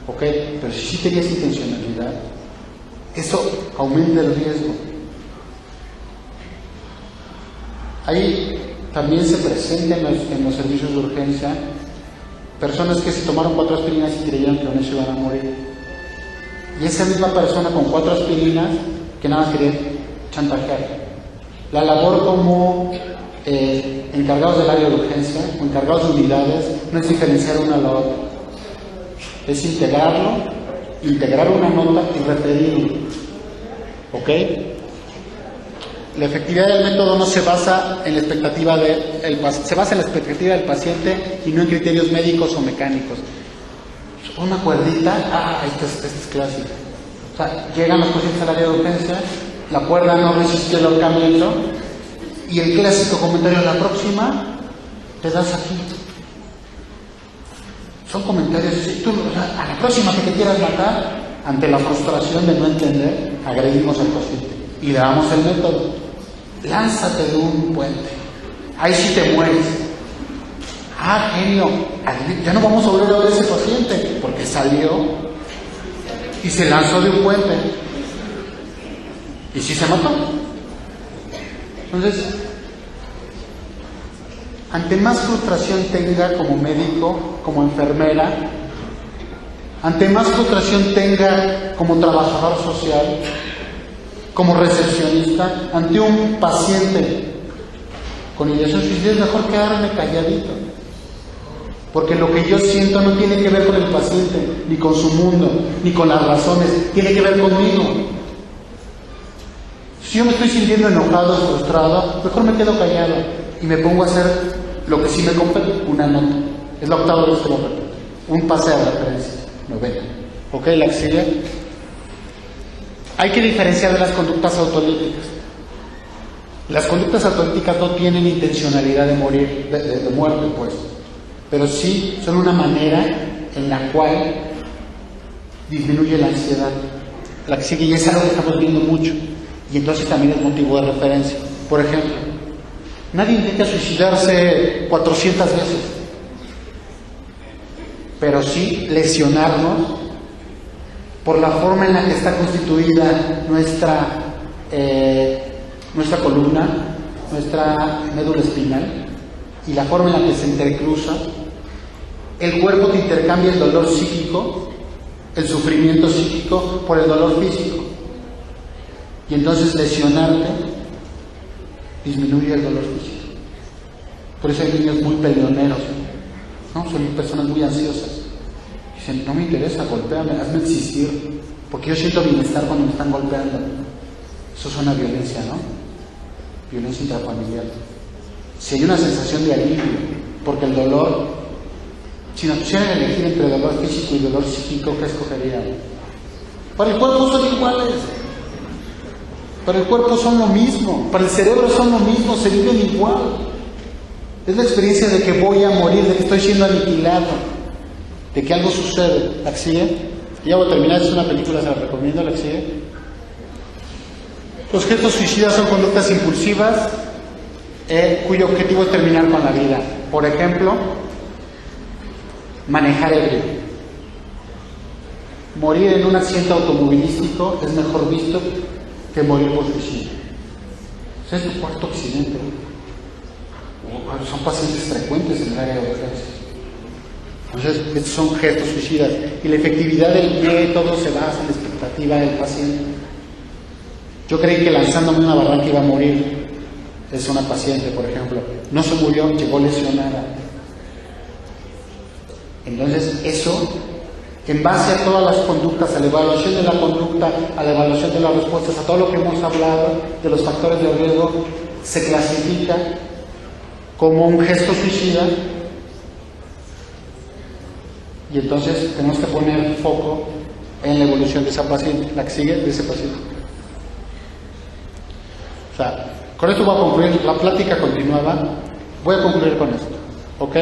¿Ok? Pero si sí tenías intencionalidad, eso aumenta el riesgo. Ahí también se presenta en los servicios de urgencia personas que se tomaron 4 aspirinas y creyeron que con eso iban a morir. Y esa misma persona con 4 aspirinas que nada más quería chantajear. La labor como encargados del área de urgencia o encargados de unidades no es diferenciar una a la otra. Es integrarlo, integrar una nota y referirlo. ¿Ok? La efectividad del método no se basa en la expectativa se basa en la expectativa del paciente y no en criterios médicos o mecánicos. Una cuerdita, esta es clásica. O sea, llegan los pacientes al área de urgencia, la cuerda no resistió el ahorcamiento y el clásico comentario: la próxima te das aquí. Son comentarios así. A la próxima que te quieras matar, ante la frustración de no entender, agredimos al paciente y le damos el método. Lánzate de un puente, ahí sí te mueres. Genio, ya no vamos a volver a ver a ese paciente porque salió y se lanzó de un puente y sí se mató. Entonces, ante más frustración tenga como médico, como enfermera, ante más frustración tenga como trabajador social, como recepcionista, ante un paciente con ideación suicida, es mejor quedarme calladito. Porque lo que yo siento no tiene que ver con el paciente, ni con su mundo, ni con las razones, tiene que ver conmigo. Si yo me estoy sintiendo enojado, frustrado, mejor me quedo callado y me pongo a hacer lo que sí me compete, una nota. Es la octava vez que lo repito. Un pase de referencia, 90. ¿Ok? La que sigue. Hay que diferenciar de las conductas autolíticas. Las conductas autolíticas no tienen intencionalidad de morir, de muerte, pues. Pero sí son una manera en la cual disminuye la ansiedad. La que sigue, y es algo que estamos viendo mucho, y entonces también es motivo de referencia. Por ejemplo, nadie intenta suicidarse 400 veces, pero sí lesionarnos por la forma en la que está constituida nuestra columna, nuestra médula espinal, y la forma en la que se entrecruza. El cuerpo te intercambia el dolor psíquico, el sufrimiento psíquico, por el dolor físico. Y entonces lesionarte disminuye el dolor físico. Por eso hay niños muy peleoneros, ¿no? Son personas muy ansiosas. Dicen, no me interesa, golpéame, hazme existir, porque yo siento bienestar cuando me están golpeando. Eso suena a violencia, ¿no? Violencia intrafamiliar. Si hay una sensación de alivio, porque el dolor, si nos pusieran a elegir entre dolor físico y dolor psíquico, ¿qué escogerían? Para el cuerpo son iguales. Para el cuerpo son lo mismo, para el cerebro son lo mismo, se viven igual. Es la experiencia de que voy a morir, de que estoy siendo aniquilado, de que algo sucede. ¿La que sigue? Ya voy a terminar, es una película, se la recomiendo. ¿La que sigue? Los gestos suicidas son conductas impulsivas cuyo objetivo es terminar con la vida. Por ejemplo, manejar ebrio. Morir en un accidente automovilístico es mejor visto que morir por suicidio. Es tu cuarto accidente. Son pacientes frecuentes en el área de urgencias. Entonces, estos son gestos suicidas. Y la efectividad del método se basa en la expectativa del paciente. Yo creí que lanzándome una barranca iba a morir. Es una paciente, por ejemplo. No se murió, llegó lesionada. Entonces, eso En base a todas las conductas, a la evaluación de la conducta, a la evaluación de las respuestas, a todo lo que hemos hablado de los factores de riesgo, se clasifica como un gesto suicida, y entonces tenemos que poner foco en la evolución de esa paciente, la que sigue de ese paciente. O sea, con esto voy a concluir, la plática continuaba, voy a concluir con esto, ¿ok?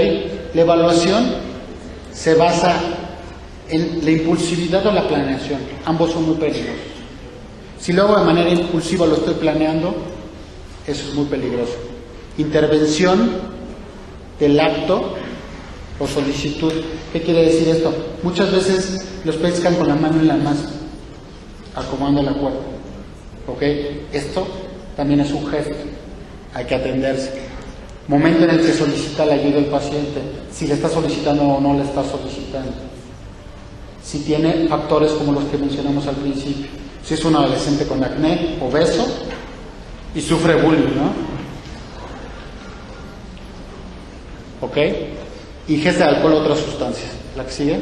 La evaluación se basa en la impulsividad o la planeación, ambos son muy peligrosos. Si luego de manera impulsiva lo estoy planeando, eso es muy peligroso. Intervención del acto o solicitud. ¿Qué quiere decir esto? Muchas veces los pescan con la mano en la masa, acomodando la cuerda. ¿Ok? Esto también es un gesto, hay que atenderse. Momento en el que solicita la ayuda del paciente, si le está solicitando o no le está solicitando. Si tiene factores como los que mencionamos al principio. Si es un adolescente con acné, obeso y sufre bullying, ¿no? ¿Ok? Ingesta de alcohol o otras sustancias. ¿La que sigue?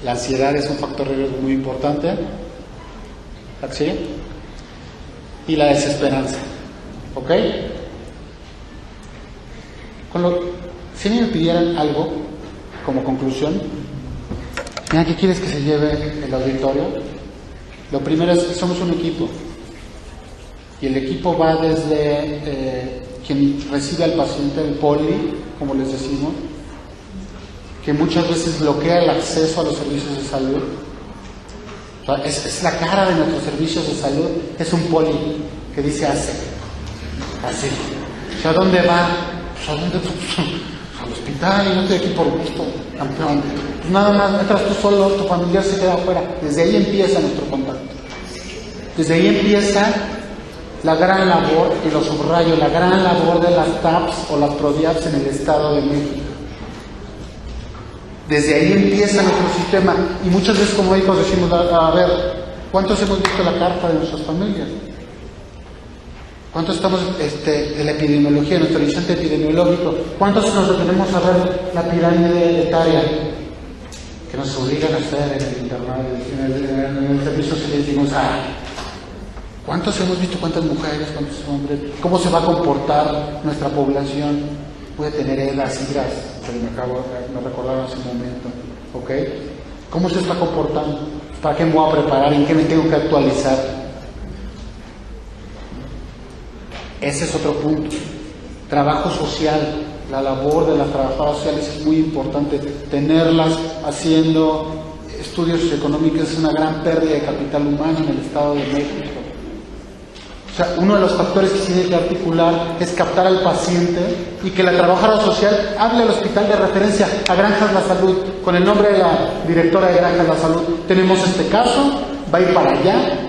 La ansiedad es un factor de riesgo muy importante. ¿La que sigue? Y la desesperanza. ¿Ok? Si me pidieran algo como conclusión, mira, ¿qué quieres que se lleve el auditorio? Lo primero es que somos un equipo. Y el equipo va desde quien recibe al paciente, el poli, como les decimos, que muchas veces bloquea el acceso a los servicios de salud. O sea, es la cara de nuestros servicios de salud, es un poli que dice así. O sea, ¿a dónde va? Pues, ¿a dónde? Al hospital, y no estoy aquí por gusto, campeón. Pues nada más, entras tú solo, tu familiar se queda afuera. Desde ahí empieza nuestro contacto. Desde ahí empieza la gran labor, y lo subrayo, la gran labor de las TAPS o las PRODIAPS en el Estado de México. Desde ahí empieza nuestro sistema, y muchas veces como médicos decimos, a ver, ¿cuántos hemos visto la carta de nuestras familias? ¿Cuántos estamos de la epidemiología, de nuestro horizonte epidemiológico? ¿Cuántos nos detenemos a ver la pirámide etaria que nos obligan a hacer en el internado, en el servicio social? Decimos, ¿cuántos hemos visto? ¿Cuántas mujeres? ¿Cuántos hombres? ¿Cómo se va a comportar nuestra población? Puede tener EDAs, IRAS, que me recordaron hace un momento, ¿ok? ¿Cómo se está comportando? ¿Para qué me voy a preparar? ¿En qué me tengo que actualizar? Ese es otro punto. Trabajo social, la labor de las trabajadoras sociales es muy importante. Tenerlas haciendo estudios económicos es una gran pérdida de capital humano en el Estado de México. O sea, uno de los factores que se tiene que articular es captar al paciente y que la trabajadora social hable al hospital de referencia, a Granjas La Salud, con el nombre de la directora de Granjas La Salud. Tenemos este caso, va a ir para allá.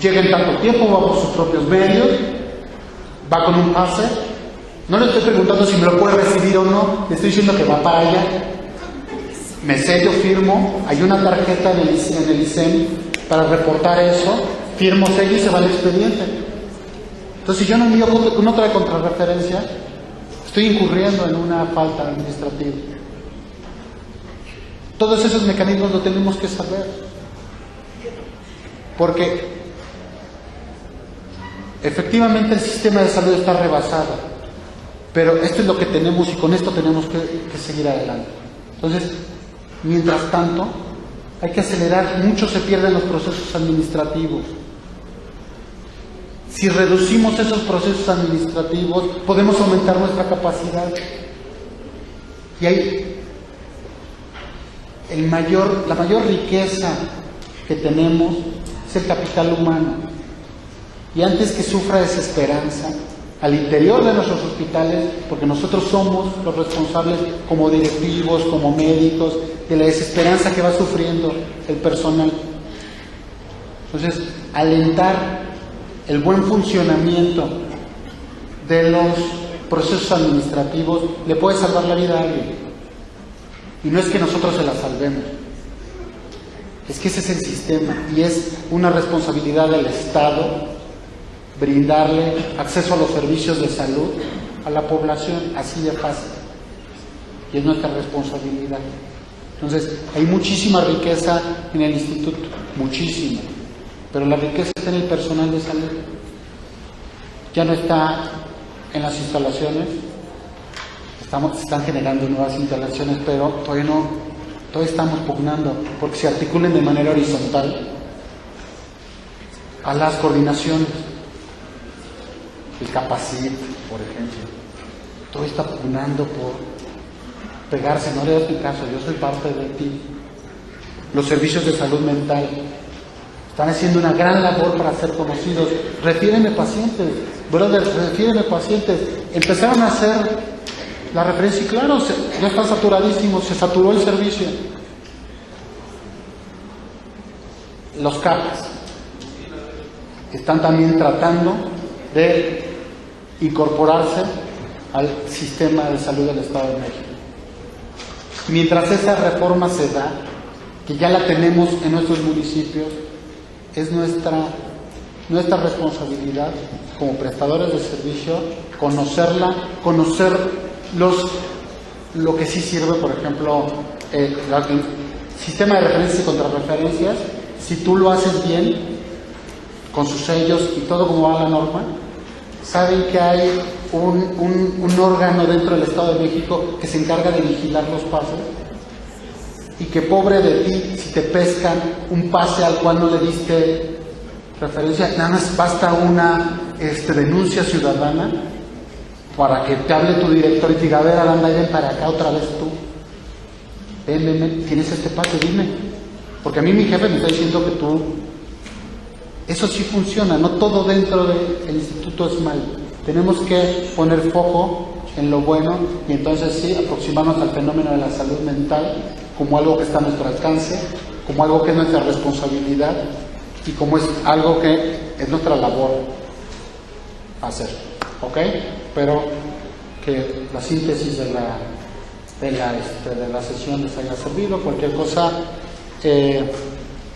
Llega en tanto tiempo, va por sus propios medios, va con un pase. No le estoy preguntando si me lo puede recibir o no, le estoy diciendo que va para allá. Me sello, firmo, hay una tarjeta en el ISEM para reportar eso, firmo, sello y se va al expediente. Entonces, si yo no envío nota de contrarreferencia, estoy incurriendo en una falta administrativa. Todos esos mecanismos lo tenemos que saber. Porque efectivamente el sistema de salud está rebasado, pero esto es lo que tenemos y con esto tenemos que seguir adelante. Entonces, mientras tanto, hay que acelerar, mucho se pierden los procesos administrativos. Si reducimos esos procesos administrativos, podemos aumentar nuestra capacidad. Y hay la mayor riqueza que tenemos es el capital humano. Y antes que sufra desesperanza al interior de nuestros hospitales, porque nosotros somos los responsables como directivos, como médicos, de la desesperanza que va sufriendo el personal. Entonces, alentar el buen funcionamiento de los procesos administrativos le puede salvar la vida a alguien. Y no es que nosotros se la salvemos, es que ese es el sistema y es una responsabilidad del Estado brindarle acceso a los servicios de salud a la población, así de fácil. y es nuestra responsabilidad. Entonces, hay muchísima riqueza en el instituto, muchísima, pero la riqueza está en el personal de salud. Ya no está en las instalaciones, se están generando nuevas instalaciones, pero todavía estamos pugnando porque se articulen de manera horizontal a las coordinaciones. El Capacit, por ejemplo, todo está pugnando por pegarse, no le das mi caso, yo soy parte de ti. Los servicios de salud mental están haciendo una gran labor para ser conocidos. Refiéreme pacientes, brother, refiéreme pacientes. Empezaron a hacer la referencia y claro, ya está saturadísimo, se saturó el servicio. Los CAPs están también tratando de incorporarse al sistema de salud del Estado de México. Mientras esa reforma se da, que ya la tenemos en nuestros municipios, es nuestra responsabilidad como prestadores de servicio conocerla, conocer lo que sí sirve, por ejemplo, el sistema de referencias y contrarreferencias. Si tú lo haces bien, con sus sellos y todo como va la norma, saben que hay un órgano dentro del Estado de México que se encarga de vigilar los pases, y que pobre de ti si te pescan un pase al cual no le diste referencia. Nada más basta una denuncia ciudadana para que te hable tu director y te diga: a ver, Aranda, ven para acá otra vez tú, ven, tienes este pase, dime, porque a mí mi jefe me está diciendo que tú. Eso sí funciona, no todo dentro del instituto es malo. Tenemos que poner foco en lo bueno y entonces sí aproximarnos al fenómeno de la salud mental como algo que está a nuestro alcance, como algo que es nuestra responsabilidad y como es algo que es nuestra labor hacer, ¿ok? Pero que la síntesis de la sesión les haya servido. Cualquier cosa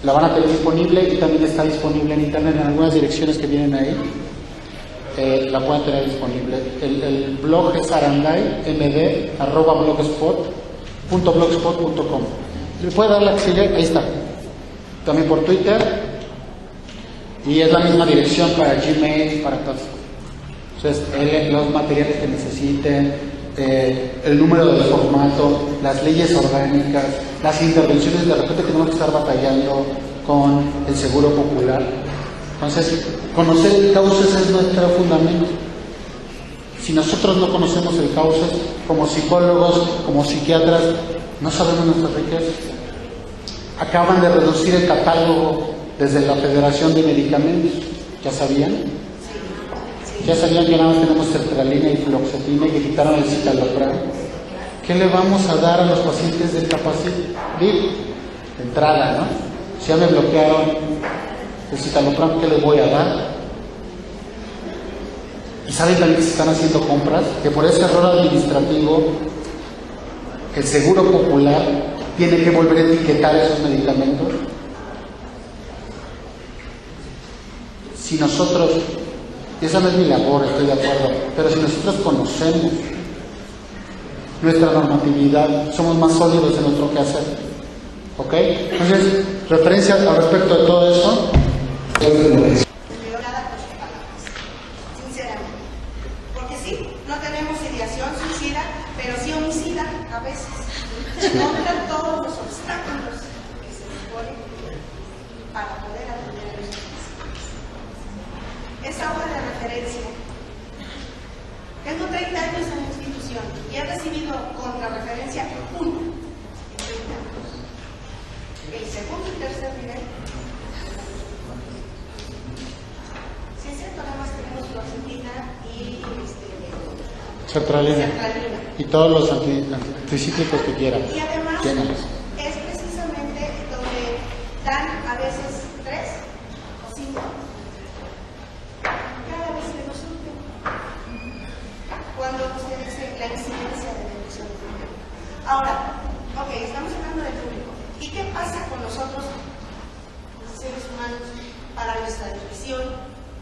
la van a tener disponible y también está disponible en internet en algunas direcciones que vienen ahí. La pueden tener disponible. El blog es arandai.blogspot.com. Le puede dar la que ahí está. También por Twitter. Y es la misma dirección para Gmail, para todos. Entonces, los materiales que necesiten, el número del formato, las leyes orgánicas, las intervenciones, de repente tenemos que estar batallando con el seguro popular. Entonces, conocer el cauces es nuestro fundamento. Si nosotros no conocemos el cauces, como psicólogos, como psiquiatras, no sabemos nuestras riquezas. Acaban de reducir el catálogo desde la Federación de Medicamentos. ¿Ya sabían? ¿Ya sabían que nada más tenemos sertralina y fluoxetina y que quitaron el citalopram? ¿Qué le vamos a dar a los pacientes del Capacit? De entrada, ¿no? Si ya me bloquearon el citalopram, ¿qué les voy a dar? Y saben también que se están haciendo compras, que por ese error administrativo el Seguro Popular tiene que volver a etiquetar esos medicamentos. Si nosotros, y esa no es mi labor, estoy de acuerdo, pero si nosotros conocemos nuestra normatividad, somos más sólidos en nuestro quehacer. ¿Ok? Entonces, referencia al respecto de todo eso. Sinceramente, porque sí, no tenemos ideación suicida, pero sí homicida a veces. Contra todos los obstáculos que se nos ponen para poder atender a los pacientes. Esa hoja de referencia, tengo 30 años en la institución y he recibido contrarreferencia 1 en 30 años. El segundo y tercer nivel. Si es cierto, nada más tenemos fluoxetina y sertralina. Y todos los anticíclicos que quieran. Y además es precisamente donde dan a veces 3 o 5 cada vez que nos surgen, cuando usted dice la incidencia de depresión. Ahora, ok, estamos hablando del público. ¿Y qué pasa con nosotros, los seres humanos, para nuestra depresión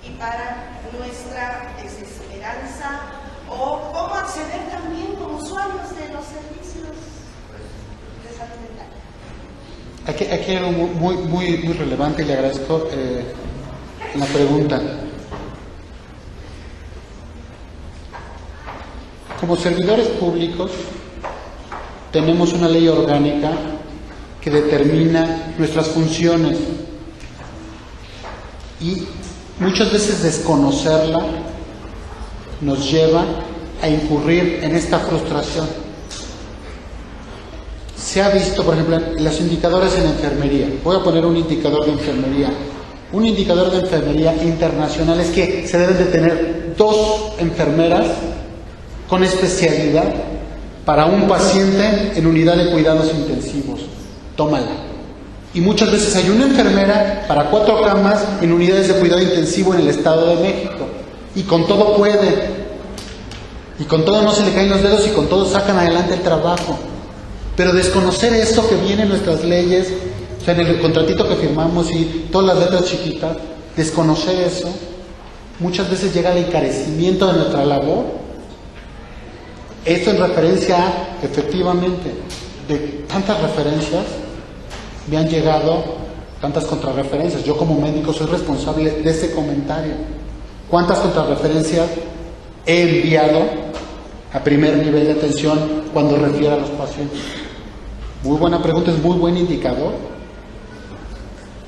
y para nuestra desesperanza? ¿O cómo acceder también como usuarios de los servicios Aquí hay algo muy relevante y le agradezco la pregunta. Como servidores públicos tenemos una ley orgánica que determina nuestras funciones y muchas veces desconocerla nos lleva a incurrir en esta frustración. Se ha visto, por ejemplo, los indicadores en enfermería. Voy a poner un indicador de enfermería. Un indicador de enfermería internacional es que se deben de tener 2 enfermeras con especialidad para un paciente en unidad de cuidados intensivos. Tómala. Y muchas veces hay una enfermera para 4 camas en unidades de cuidado intensivo en el Estado de México. Y con todo puede. Y con todo no se le caen los dedos y con todo sacan adelante el trabajo. Pero desconocer esto que viene en nuestras leyes, o sea, en el contratito que firmamos y todas las letras chiquitas, desconocer eso, muchas veces llega al encarecimiento de nuestra labor. Esto en referencia a, efectivamente, de tantas referencias, me han llegado tantas contrarreferencias. Yo como médico soy responsable de ese comentario. ¿Cuántas contrarreferencias he enviado a primer nivel de atención cuando refiero a los pacientes? Muy buena pregunta, es muy buen indicador.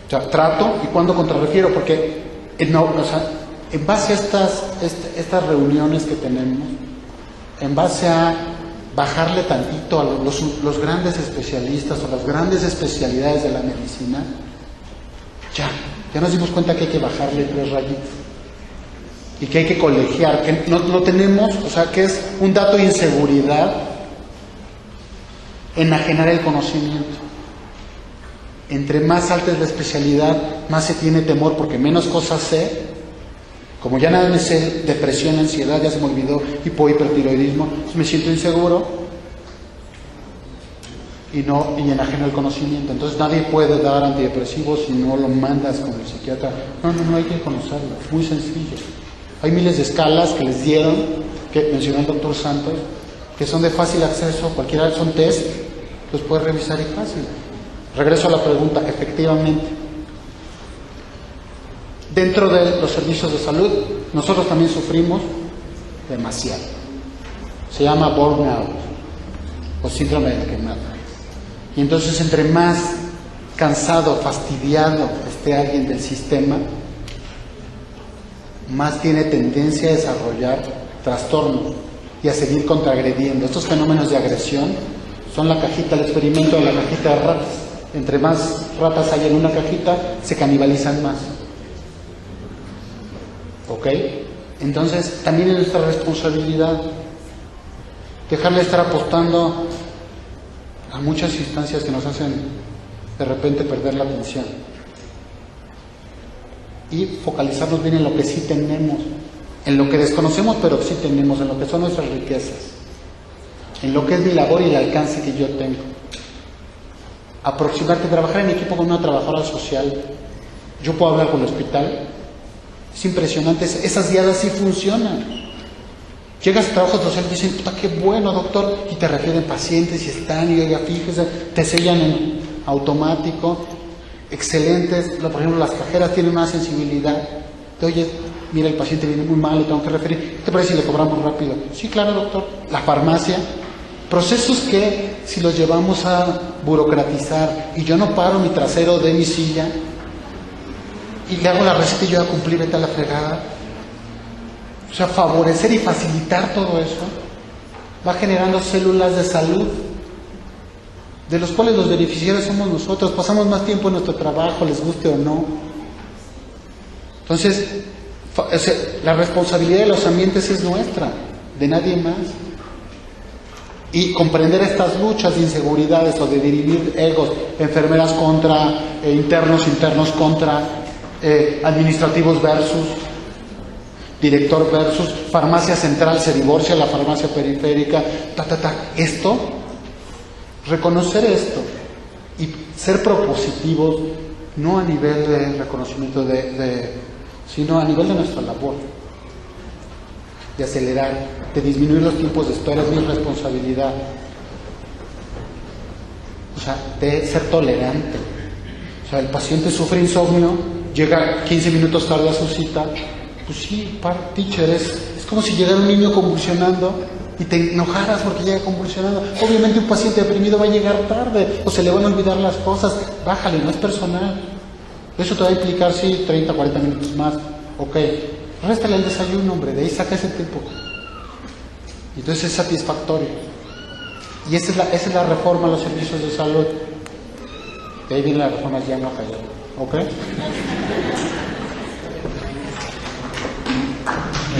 O sea, trato y cuándo contrarrefiero, porque no, o sea, en base a estas reuniones que tenemos, en base a bajarle tantito a los grandes especialistas o las grandes especialidades de la medicina, ya nos dimos cuenta que hay que bajarle 3 rayitas y que hay que colegiar, que no tenemos, o sea, que es un dato de inseguridad enajenar el conocimiento. Entre más alta es la especialidad, más se tiene temor porque menos cosas sé. Como ya nada me sé, depresión, ansiedad, ya se me olvidó, hipohipertiroidismo, pues me siento inseguro y enajeno el conocimiento. Entonces nadie puede dar antidepresivos si no lo mandas con el psiquiatra. No, hay que conocerlo, es muy sencillo. Hay miles de escalas que les dieron, que mencionó el doctor Santos, que son de fácil acceso, cualquiera son test, los puedes revisar y fácil. Regreso a la pregunta, efectivamente. Dentro de los servicios de salud, nosotros también sufrimos demasiado. Se llama burnout o síndrome del quemado. Y entonces, entre más cansado, fastidiado esté alguien del sistema, más tiene tendencia a desarrollar trastornos y a seguir contraagrediendo. Estos fenómenos de agresión son el experimento de la cajita de ratas. Entre más ratas hay en una cajita, se canibalizan más. ¿Ok? Entonces, también es nuestra responsabilidad dejarle de estar apostando a muchas instancias que nos hacen de repente perder la atención y focalizarnos bien en lo que sí tenemos, en lo que desconocemos pero sí tenemos, en lo que son nuestras riquezas, en lo que es mi labor y el alcance que yo tengo. Aproximarte, trabajar en equipo con una trabajadora social. Yo puedo hablar con el hospital, es impresionante, esas guiadas sí funcionan. Llegas a trabajo social y dicen, puta, qué bueno, doctor, y te refieren pacientes y están, y oiga, fíjese, te sellan en automático, excelentes. Por ejemplo, las cajeras tienen una sensibilidad de, oye, mira, el paciente viene muy mal, le tengo que referir, ¿qué te parece si le cobramos rápido? Sí, claro, doctor. La farmacia, procesos que si los llevamos a burocratizar y yo no paro mi trasero de mi silla y le hago la receta y yo a cumplir, vete a la fregada. O sea, favorecer y facilitar todo eso va generando células de salud de los cuales los beneficiarios somos nosotros. Pasamos más tiempo en nuestro trabajo, les guste o no. Entonces, la responsabilidad de los ambientes es nuestra, de nadie más. Y comprender estas luchas de inseguridades o de dirimir egos, enfermeras contra internos contra administrativos versus director versus farmacia central, se divorcia la farmacia periférica, esto, reconocer esto y ser propositivos, no a nivel de reconocimiento sino a nivel de nuestra labor, de acelerar, de disminuir los tiempos de espera, es mi responsabilidad. O sea, de ser tolerante. O sea, el paciente sufre insomnio, llega 15 minutos tarde a su cita, pues sí, teacher, es como si llegara un niño convulsionando y te enojaras porque llega convulsionando. Obviamente un paciente deprimido va a llegar tarde o se le van a olvidar las cosas. Bájale, no es personal. Eso te va a implicar, sí, 30, 40 minutos más. Ok, réstale el desayuno, hombre, de ahí saca ese tiempo. Entonces es satisfactorio. Y esa es la reforma a los servicios de salud. De ahí viene la reforma ya no cayó. ¿Ok?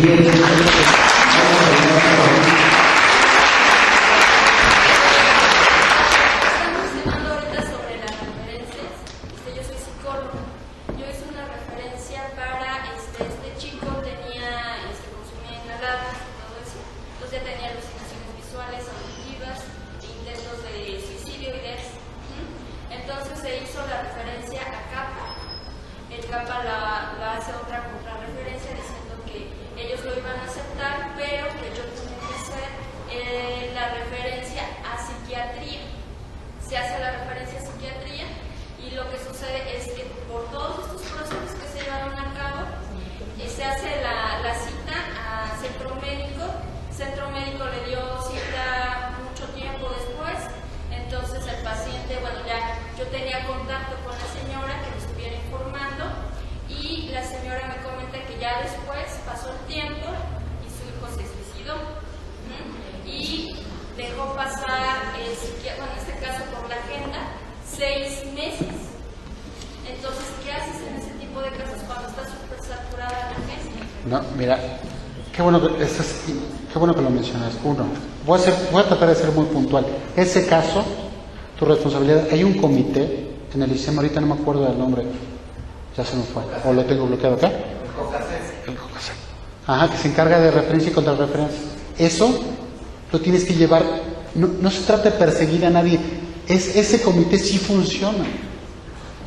Bien. No, mira, qué bueno que lo mencionas. Uno, voy a tratar de ser muy puntual. Ese caso, tu responsabilidad, hay un comité en el ICEM, ahorita no me acuerdo del nombre, ya se me fue, o lo tengo bloqueado acá. El COCASEC. Ajá, que se encarga de referencia y contrarreferencia. Eso lo tienes que llevar, no se trata de perseguir a nadie, ese comité sí funciona,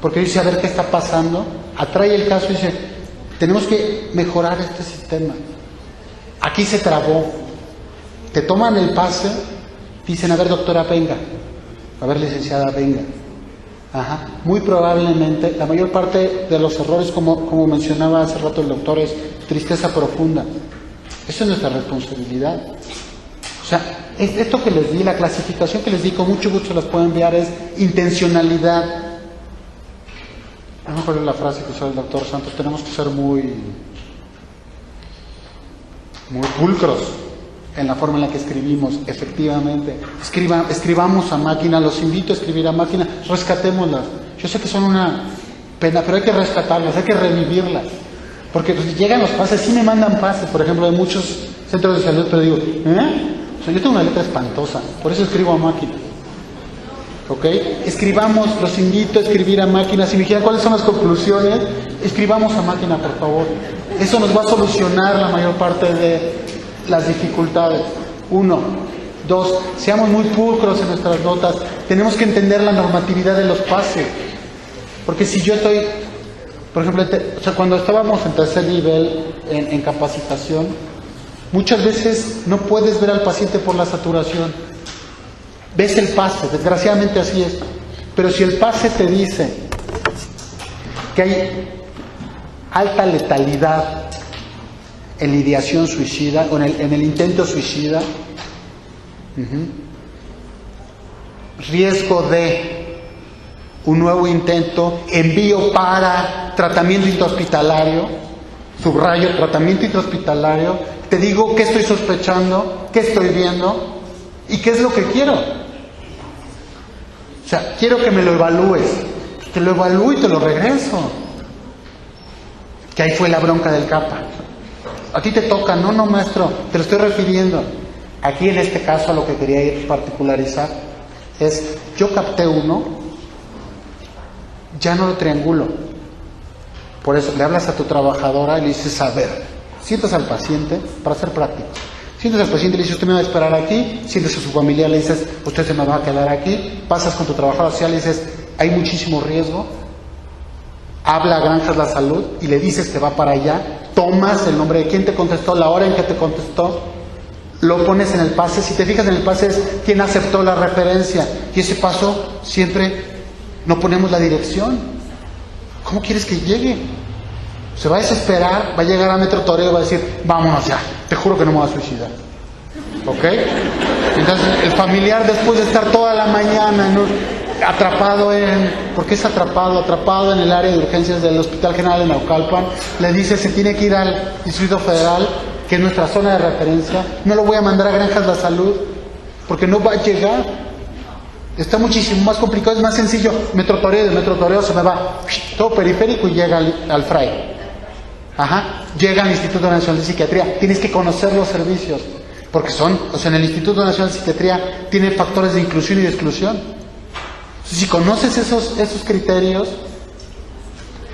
porque dice a ver qué está pasando, atrae el caso y dice, tenemos que mejorar este sistema. Aquí se trabó. Te toman el pase, dicen, a ver doctora, venga. A ver licenciada, venga. Ajá. Muy probablemente, la mayor parte de los errores, como mencionaba hace rato el doctor, es tristeza profunda. Eso es nuestra responsabilidad. O sea, esto que les di, la clasificación que les di, con mucho gusto las puedo enviar, es intencionalidad. No me acuerdo la frase que usó el doctor Santos, tenemos que ser muy pulcros en la forma en la que escribimos, efectivamente. Escribamos a máquina, los invito a escribir a máquina, rescatémoslas. Yo sé que son una pena, pero hay que rescatarlas, hay que revivirlas. Porque llegan los pases, sí me mandan pases, por ejemplo, de muchos centros de salud, pero digo, O sea, yo tengo una letra espantosa, por eso escribo a máquina. ¿Ok? Escribamos, los invito a escribir a máquina. Si me dijeran cuáles son las conclusiones, escribamos a máquina, por favor. Eso nos va a solucionar la mayor parte de las dificultades. 1. 2. Seamos muy pulcros en nuestras notas. Tenemos que entender la normatividad de los pases. Porque si yo estoy, por ejemplo, cuando estábamos en tercer nivel en capacitación, muchas veces no puedes ver al paciente por la saturación. Ves el pase, desgraciadamente así es. Pero si el pase te dice que hay alta letalidad en la ideación suicida, o en el intento suicida, riesgo de un nuevo intento, envío para tratamiento intrahospitalario, subrayo, tratamiento intrahospitalario, te digo qué estoy sospechando, qué estoy viendo y qué es lo que quiero. O sea, quiero que me lo evalúes. Te lo evalúo y te lo regreso. Que ahí fue la bronca del CAPA. A ti te toca, no maestro, te lo estoy refiriendo. Aquí en este caso a lo que quería ir particularizar es, yo capté uno, ya no lo triangulo. Por eso le hablas a tu trabajadora y le dices, a ver, sientas al paciente para ser práctico. Sientes al paciente y le dices, usted me va a esperar aquí. Sientes a su familia, le dices, usted se me va a quedar aquí. Pasas con tu trabajador social, le dices, hay muchísimo riesgo. Habla a Granjas La Salud y le dices que va para allá. Tomas el nombre de quién te contestó, la hora en que te contestó, lo pones en el pase. Si te fijas en el pase es quién aceptó la referencia, y ese paso siempre no ponemos la dirección. ¿Cómo quieres que llegue? Se va a desesperar, va a llegar a Metro Toreo y va a decir, vámonos ya, te juro que no me voy a suicidar. ¿Ok? Entonces el familiar, después de estar toda la mañana atrapado ¿por qué es atrapado en el área de urgencias del Hospital General de Naucalpan, le dice se tiene que ir al Distrito Federal, que es nuestra zona de referencia, no lo voy a mandar a Granjas de la Salud porque no va a llegar, está muchísimo más complicado, es más sencillo, Metro Toreo, de Metro Toreo se me va todo periférico y llega al Fray, llega al Instituto Nacional de Psiquiatría, tienes que conocer los servicios, porque en el Instituto Nacional de Psiquiatría tiene factores de inclusión y de exclusión. Si conoces esos criterios,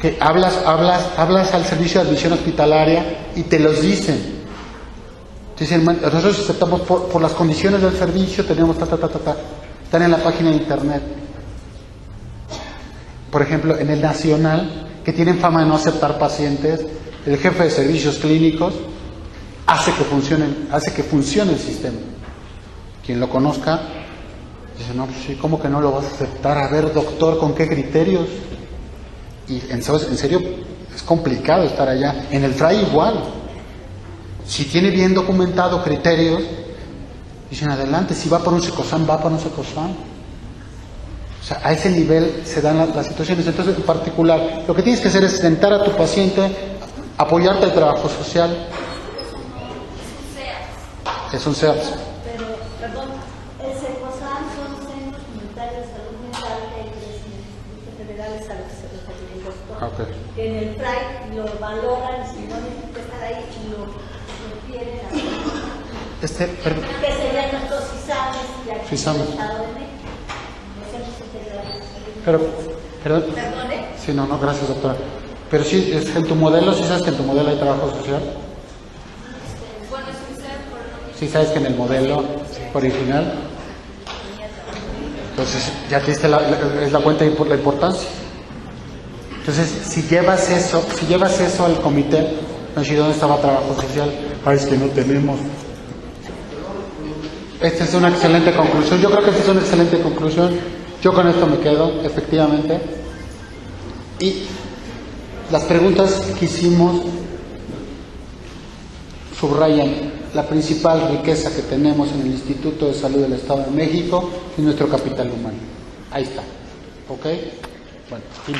que hablas al servicio de admisión hospitalaria y te los dicen. Dicen, nosotros aceptamos por las condiciones del servicio, tenemos están en la página de internet. Por ejemplo, en el Nacional, que tienen fama de no aceptar pacientes, el jefe de servicios clínicos hace que funcione el sistema. Quien lo conozca dice, no, pues sí, ¿cómo que no lo vas a aceptar? A ver, doctor, ¿con qué criterios? Y en serio, es complicado estar allá. En el Fray igual. Si tiene bien documentado criterios, dicen adelante, si va por un Secosam, va por un Secosam. O sea, a ese nivel se dan las situaciones. Entonces, en particular, lo que tienes que hacer es sentar a tu paciente, apoyarte al trabajo social. Es un SEAPS. Pero, perdón, el Secosam son centros comunitarios de salud mental que hay en institutos federales a los que se refiere el doctor. Okay. Que en el Fray lo valoran, si no necesita estar ahí, lo refieren a... que serían nuestros CISAMES de aquí del Estado de México. Los centros integrales de salud mental. Perdón. ¿Perdone? Sí, no, gracias, doctora. Pero sí, en tu modelo, ¿sí sabes que en tu modelo hay trabajo social? Bueno, es un ser por... Sí sabes que en el modelo original, entonces ya te diste la cuenta de la importancia. Entonces, si llevas eso al comité, no sé dónde estaba trabajo social, es que no tenemos. Esta es una excelente conclusión, yo creo que esta es una excelente conclusión, yo con esto me quedo, efectivamente. Y las preguntas que hicimos subrayan la principal riqueza que tenemos en el Instituto de Salud del Estado de México y nuestro capital humano. Ahí está. ¿Ok? Bueno, fin.